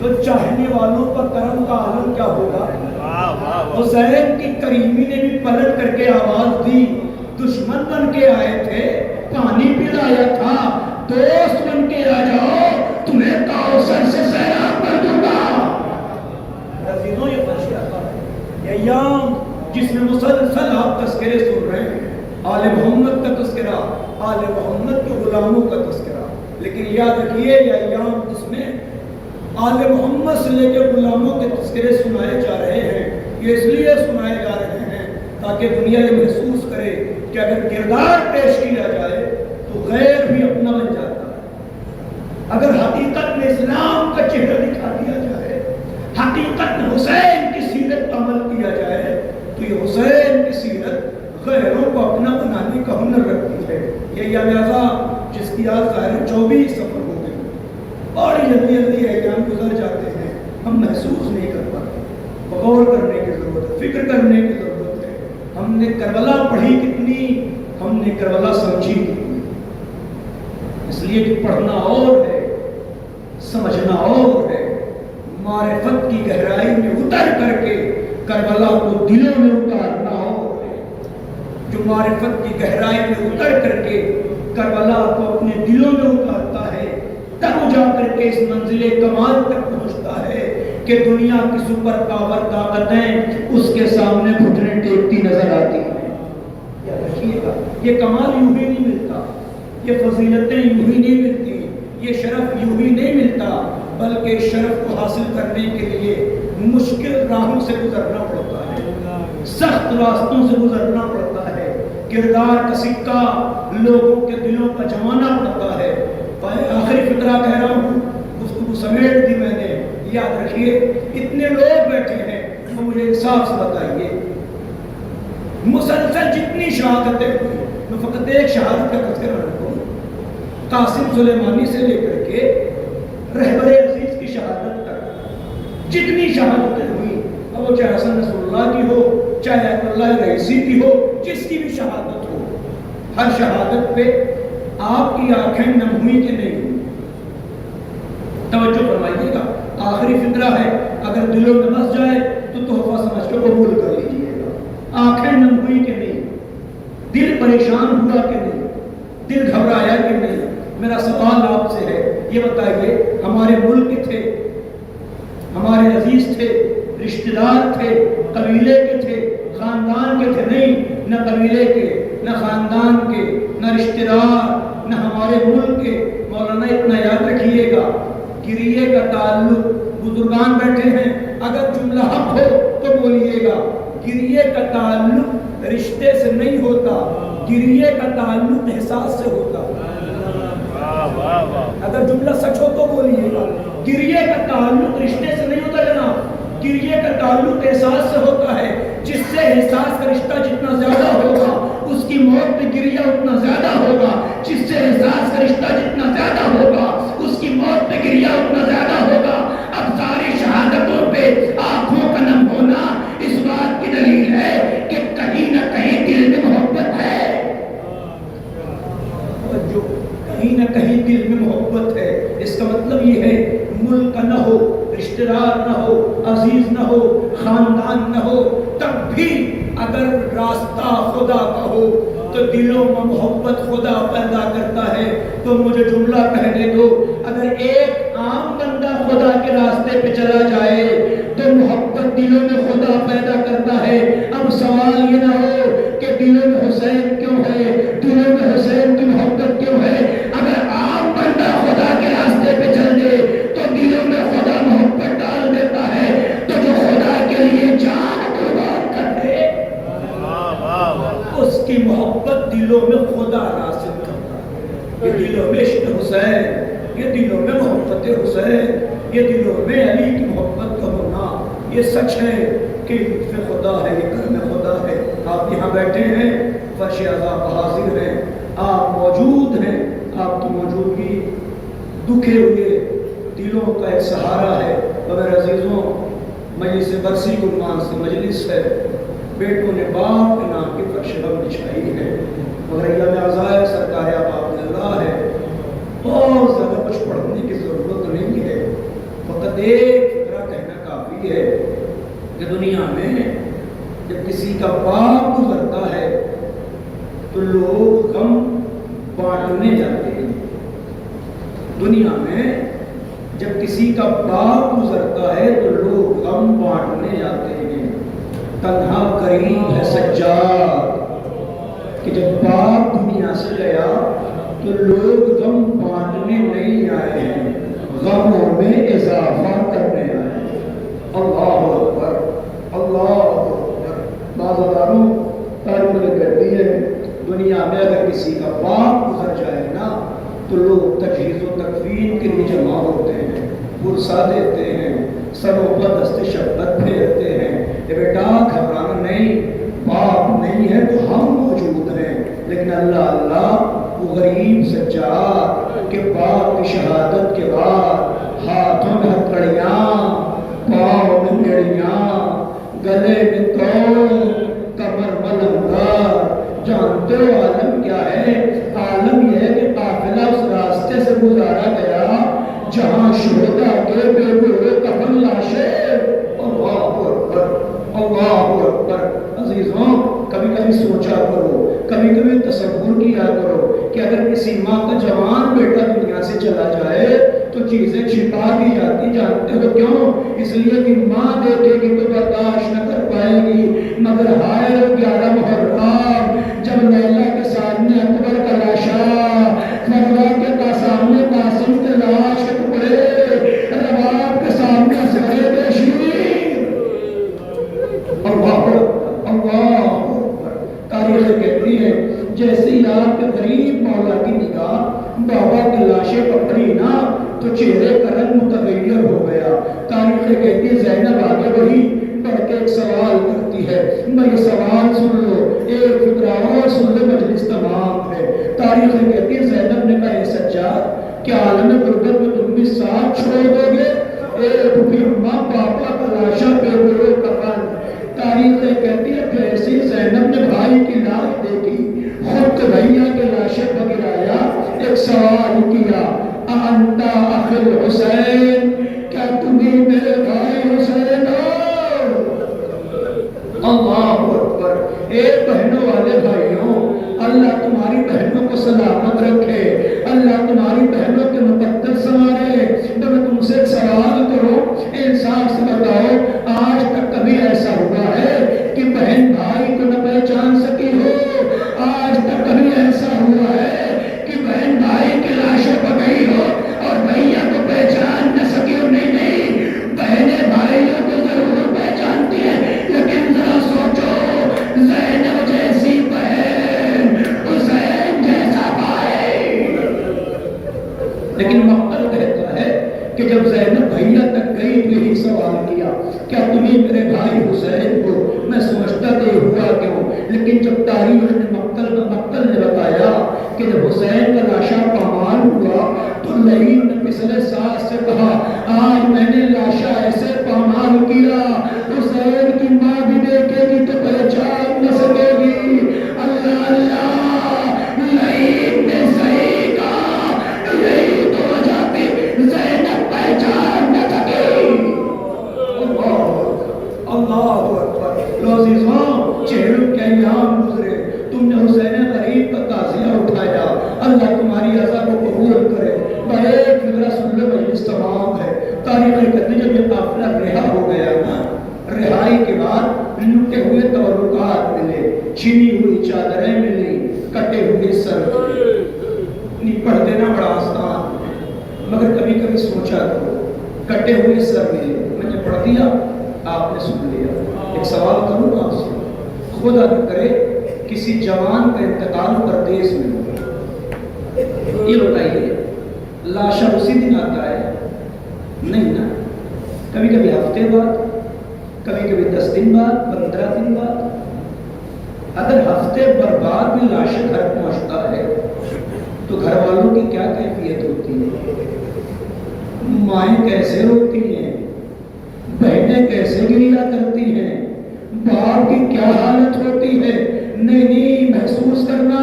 [SPEAKER 2] تو چاہنے والوں پر کرم کا عالم کیا ہوگا۔ حسین کی کریمی نے بھی پلٹ کر کے آواز دی، دشمن بن کے آئے تھے، پانی پلایا تھا، دوست بن کے آ جاؤ، تمہیں کوثر سے سیراب کر دوں گا۔ عزیزوں، یہ خشیت ہے، یہ ایام جس میں مسلسل آپ تذکرے سن رہے ہیں، آل محمد کا تذکرہ، آل محمد کے غلاموں کا تذکرہ، لیکن یاد رکھیے یہ ایام جس میں آل محمد سے لے کے غلاموں کے تذکرے سنائے جا رہے ہیں، یہ اس لیے سنائے جا رہے ہیں تاکہ دنیا یہ محسوس کرے کہ اگر کردار پیش کیا جائے تو غیر بھی اپنا بن جاتا ہے۔ اگر حقیقت میں اسلام کا چہرہ دکھا دیا جائے، حقیقت میں حسین کی سیرت عمل کیا جائے تو یہ حسین کی سیرت غیروں کو اپنا بنانے کا ہنر رکھتی ہے۔ یہ یادازہ جس کی آج ظاہر 24 سفر ہو گئی، اور جلدی جلدی ایام گزر جاتے ہیں، ہم محسوس نہیں کر پاتے۔ غور کرنے کی ضرورت ہے، فکر کرنے کی ضرورت ہے۔ ہم نے کربلا پڑھی کتنی کربلا سمجھی گئی، اس لیے کہ پڑھنا اور ہے، سمجھنا اور ہے، معرفت کی گہرائی میں اتر کر کے کربلا کو دلوں میں اتارنا اور ہے۔ جو معرفت کی گہرائی میں اتر کر کے کربلا کو اپنے دلوں میں اتارتا ہے، تب وہ جا کر کے اس منزل کمال تک پہنچتا ہے کہ دنیا کی سپر پاور طاقتیں اس کے سامنے گھٹنے ٹیکتی نظر آتی ہیں۔ یاد رکھیے گا، یہ کمال یوں ہی نہیں ملتا، یہ فضیلتیں یوں ہی نہیں ملتی، یہ شرف یوں ہی نہیں ملتا، بلکہ شرف کو حاصل کرنے کے لیے مشکل راہوں سے گزرنا پڑتا ہے، سخت راستوں سے گزرنا پڑتا ہے، کردار کا سکہ لوگوں کے دلوں پر جمانا پڑتا ہے۔ آخری فقرہ کہہ رہا ہوں، گفتگو سمیٹ دی میں نے، یاد رکھیے اتنے لوگ بیٹھے ہیں، تو مجھے انصاف سے بتائیے مسلسل جتنی شہادتیں ہوئی، میں فقط ایک شہادت کا تذکرہ رکھوں، قاسم سلیمانی سے لے کر کے رہبر عزیز کی شہادت تک جتنی شہادتیں ہوئی، اب وہ چاہے حسن نصر اللہ کی ہو، چاہے ایت اللہ رئیسی کی ہو، جس کی بھی شہادت ہو، ہر شہادت پہ آپ کی آنکھیں نم ہوئی کہ نہیں ہوئی؟ توجہ فرمائیے گا، آخری فقرہ ہے، اگر دلوں میں بس جائے تو تحفہ سمجھ کے قبول کر لیجیے گا۔ آنکھیں نم ہوئی کہ نہیں؟ دل پریشان ہوا کہ نہیں؟ دل گھبرایا کہ نہیں؟ میرا سوال آپ سے ہے، یہ بتائیے ہمارے ملک تھے، ہمارے عزیز تھے، رشتہ دار تھے، قبیلے کے تھے، خاندان کے تھے؟ نہیں، نہ قبیلے کے، نہ خاندان کے، نہ رشتہ دار، نہ ہمارے ملک کے۔ مولانا اتنا یاد رکھیے گا، گریے کا تعلق، بزرگان بیٹھے ہیں، اگر جملہ حق ہو تو بولیے گا، گریے کا تعلق رشتے سے نہیں ہوتا، گریے کا تعلق احساس سے ہوتا۔ اگر جملہ سچ ہو تو بولیے گا، گریے کا تعلق رشتے سے نہیں ہوتا جناب، گریے کا تعلق احساس سے ہوتا ہے۔ جس سے احساس کا رشتہ جتنا زیادہ ہوگا، اس کی موت پہ گریہ اتنا زیادہ ہوگا، جس سے احساس کا رشتہ جتنا زیادہ ہوگا، اس کی موت پہ گریہ اتنا زیادہ ہوگا۔ اب ساری شہادتوں پہ آنکھوں کا نم ہونا اس بات کی دلیل ہے کہ کہیں نہ کہیں دل میں محبت ہے، جو کہیں نہ کہیں دل میں محبت ہے۔ اس کا مطلب یہ ہے ملک نہ ہو، رشتہ دار نہ ہو، عزیز نہ ہو، خاندان نہ ہو، تب بھی اگر راستہ خدا کا ہو تو دلوں میں محبت خدا پیدا کرتا ہے۔ تو مجھے جملہ کہنے دو، اگر ایک عام بندہ خدا کے راستے پہ چلا جائے تو محبت دلوں میں خدا پیدا کرتا ہے۔ اب سوال یہ نہ ہو کہ دلوں میں حسین کیوں ہے، دلوں میں حسین کی محبت کیوں ہے۔ اگر عام بندہ خدا کے راستے پہ چل دے تو دلوں میں خدا محبت ڈال دیتا ہے۔ تو جو خدا کے لیے جان قربان کر دے، اس کی محبت دلوں میں خدا راسخ کرتا ہے۔ یہ دلوں میں عشق حسین، یہ دلوں میں محبت حسین، یہ دلوں میں علی کی محبت کا ہونا، یہ سچ ہے کہ لطف خدا ہے، یہ کرم خدا ہے۔ آپ یہاں بیٹھے ہیں، فرش عذاب حاضر ہیں، آپ موجود ہیں، آپ کی موجودگی دکھے ہوئے دلوں کا ایک سہارا ہے۔ مگر عزیزوں، مجلس برسی قربان سے مجلس ہے، بیٹوں نے باپ کے نام کی فرش ہم بچھائی ہے، مگر یہ عزائے سرکار باپ اللہ ہے۔ بہت زیادہ کچھ پڑھنے کی ضرورت نہیں ہے، فقط ایک فقرہ کہنا کافی ہے کہ دنیا میں جب کسی کا باپ گزرتا ہے تو لوگ غم بانٹنے جاتے ہیں۔ دنیا میں جب کسی کا باپ گزرتا ہے تو لوگ غم بانٹنے جاتے ہیں۔ تنہا قریب ہے سجاد کہ جب باپ دنیا سے گیا تو لوگ غم بانٹنے نہیں آئے ہیں، غموں میں اضافہ کرنے آئے ہیں۔ اللہ اکبر، اللہ اکبر۔ بعض اداروں تاریخ نے کہتی ہے دنیا میں اگر کسی کا باپ گزر جائے نا تو لوگ تجہیز و تکفین کے لیے جمع ہوتے ہیں، پرسا دیتے ہیں، سروں پر دست شبت پھیرتے ہیں کہ بیٹا گھبرانا نہیں، باپ نہیں ہے تو ہم موجود ہیں۔ لیکن اللہ اللہ، وہ غریب سجاد کہ باپ کی شہادت کے بعد ہاتھوں میں ہتھکڑیاں، پاؤں میں میڑیاں، گلے میں توڑ، کمر ملنگا، جانتے ہو عالم کیا ہے؟ عالم یہ ہے کہ قافلہ اس راستے سے گزارا گیا جہاں شہداء کے بے گروہ کفن لاشیں. اللہ اکبر، اللہ اکبر. عزیزوں کبھی کبھی سوچا کرو، کبھی کبھی تصور کیا کرو کہ اگر کسی ماں کا جوان بیٹا دنیا سے چلا جائے تو چیزیں چھپا دی جاتی. جانتے ہو کیوں؟ اس لیے کہ ماں دیکھے گی تو برداشت نہ کر پائے گی. مگر ہائے 11 محرم جب لیلا کے سامنے اکبر کا لاشا، فروا کے سامنے قاسم کے لاش کے ٹکڑے، رباب کے سامنے اصغر بشیر. اللہ اللہ. تاریخ کہتی ہے جیسے ہی آپ کے غریب مولا کی نگاہ بابا کی لاشیں پکڑی نا تو چہرے کا رنگ متغیر ہو گیا. تاریخ کہتی ہے زینب آگے بڑھی، بڑھ کے ایک سوال کرتی ہے. میں یہ سوال سن لو، ایک فکرہ اور سن لو، مجلس تمام ہے. تاریخ کہتی ہے زینب نے کہا اے سجاد کیا عالم غربت میں تم بھی ساتھ چھوڑ دو گے؟ ایک بھی ماں باپا کا لاشا پہ گرو کفن. تاریخ کہتی ہے جیسی زینب نے بھائی کی لاش دیکھی، خود بھیا کے لاشے پر گرایا، ایک سوال کیا انتا اخ الحسین، کیا تمہیں میرے بھائی حسین ہو؟ اللہ اکبر. اے بہنوں والے بھائیوں، اللہ تمہاری بہنوں کو سلامت رکھے، اللہ تمہاری بہنوں کے مقدس سنوارے. تو میں تم سے ایک سوال کروں، انصاف سے بتاؤ آج تک کبھی ایسا ہوا ہے کہ بہن بھائی کو نہ پہچان سکی ہو؟ آج تک کبھی ایسا ہوا ہے کہ بہن بھائی کی لاشوں پر گئی ہو اور بھیا کو پہچان نہ سکی ہو؟ نہیں نہیں، بہنیں بھائیوں کو ضرور پہچانتی ہیں، لیکن ذرا سوچو زینب جیسی بہن، حسین جیسا بھائی. لیکن مقتل کہتا ہے کہ جب زینب بھیا تک گئی تو یہی سوال کیا کیا تمہیں میرے بھائی حسین کو؟ میں سمجھتا تھا یہ ہوا کیوں، لیکن جب تاریخ نے مقتل نے بتایا کہ جب حسین کا لاشا پامال ہوا تو لعین نے پچھلے ساس سے کہا آج میں نے لاشا ایسے پامال کیا حسین کی ماں بھی دیکھے گی تو پہچان نہ سکے گی. اللہ اللہ، لعین نے صحیح کہا، یہی تو وجہ تھی زینب پہچان نہ سکی. اللہ اکبر. عزیزوں چہروں کے ایام گزرے، تم نے حسین غریب کا تعزیہ اٹھایا، اللہ تمہاری عزا کو قبول کرے. بڑے فکرہ سن لو، مجلس تمام ہے. تاریخ کہتے ہیں جب یہ قافلہ رہا ہو گیا نا، رہائی کے بعد لٹے ہوئے تبرکات ملے، چھینی ہوئی چادریں ملی، کٹے ہوئے سر. پڑھ دینا بڑا آسان، مگر کبھی کبھی سوچا کرو کٹے ہوئے سر ملے. میں نے پڑھ دیا، آپ نے سن لیا. ایک سوال کروں گا آپ سے، خدا نہ کرے کسی جوان کا انتقال پردیس میں ہو، یہ بتائیے لاشا اسی دن آتا ہے؟ نہیں نا، کبھی کبھی ہفتے بعد، کبھی کبھی 10 دن بعد، 15 دن بعد. اگر ہفتے بھر بعد بھی لاشا گھر پہنچتا ہے تو گھر والوں کی کیا کیفیت ہوتی ہے؟ مائیں کیسے روتی ہیں، بہنیں کیسے گریہ کرتی ہیں، باپ کی کیا حالت ہوتی ہے؟ نہیں نہیں، محسوس کرنا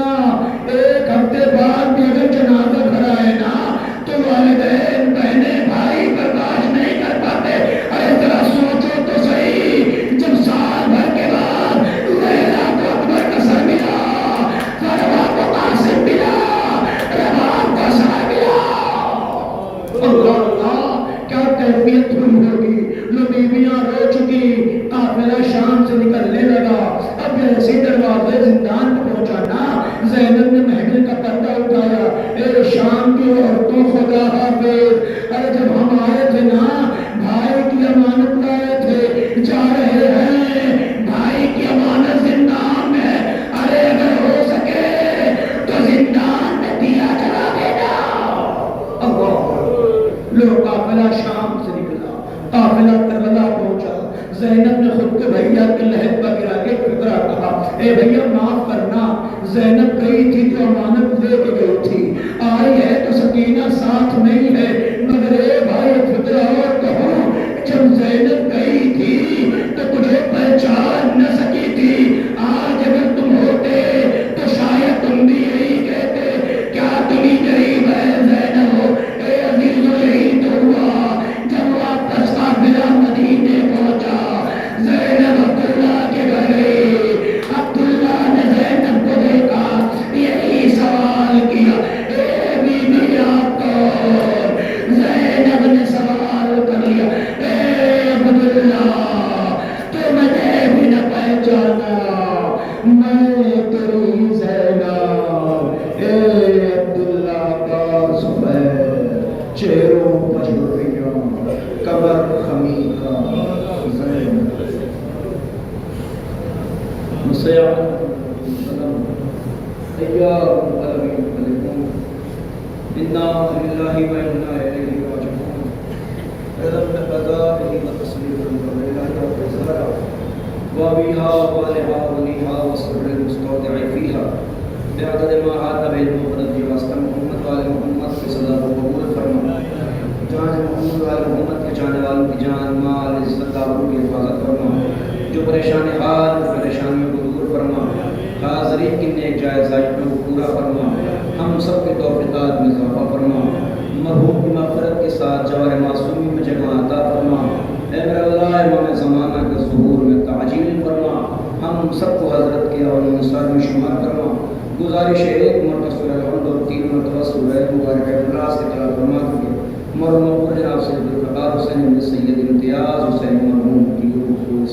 [SPEAKER 2] ایک ہفتے بعد بھی اگر جنازہ گھر آئے نا تو والدین بہنیں بھائی برداشت نہیں کر پاتے. ارے ذرا سوچو تو صحیح، جب سال بھر کے بعد لیلا کو اکبر کا سر ملا، فروا کو قاسم ملا، رباب کو سر ملا، اللہ اللہ کیا کیفیت ہوئی ہوگی. لو بیویاں رو چکی، قافلہ شام سے نکلنے لگا. اب ایسے دروازے زندان کو پہنچانا، زینب نے محمل کا پردہ اٹھایا. اے شام کی عورتوں خدا حافظ، ارے جب ہم آئے تھے نا بھائی کی امانت لائے تھے، جا رہے ہیں بھائی کی امانت زندان میں. ارے اگر ہو سکے تو زندان میں دیا جلا دینا. اللہ لو قافلہ شام سے نکلا، قافلہ کربلا پہنچا. زینب نے خود کے بھیا کے لحد پر گرا کے فکرہ کہا اے بھیا معاف کرنا، زینب گئی تھی تو امانت لے کے گئی تھی، آئی ہے تو سکینہ ساتھ نہیں ہے. مگر اے بھائی فکرہ اور کہوں، جب زینب گئی تھی تو تجھے پہچان نہ سکی تھی. آج اگر تم ہوتے تو سوال کیا، اے بی بی آپ کون؟ زینب نے سوال کر لیا، اے عبداللہ تو مجھے بھی نہ پہچانا، میں تیری زینب۔ اے عبداللہ کا سفید چہروں پر جھریاں، قبر خمیدہ زینب۔ مسیح ایام العالمین علیکم انا للہ و انا الیہ راجعون رب قضائه وتصویر الہ وزارہ وابیہا والہا ونیہا وصبر المستودع فیہا بعدد ما آتا بالمفرد واسطہ محمد وآل محمد کے صدا و قبول فرما، جان محمد وآل محمد کے جانے والوں کی جان مال عزت آبرو کی حفاظت فرما، جو پریشان حال پریشانیوں کو دور فرما، حاضرین کی نیک جائزائشوں کو پورا فرما، ہم سب کے توفیقات میں اضافہ فرما، مرحوم کی مغفرت کے ساتھ جوار معصومی میں جگہ عطا فرما، اے میرا اللہ امام زمانہ کے ظہور میں تعجیل فرما، ہم سب کو حضرت کے اور انصار میں شمار فرما۔ گزارش ہے ایک مرتبہ سورہ الحمد اور 3 مرتبہ سورہ مبارکہ اخلاص کے تلاوت فرما دیجیے۔ مرحوم ابو جناب سید الفقار حسین بن سید امتیاز حسین مرحوم کی روح کو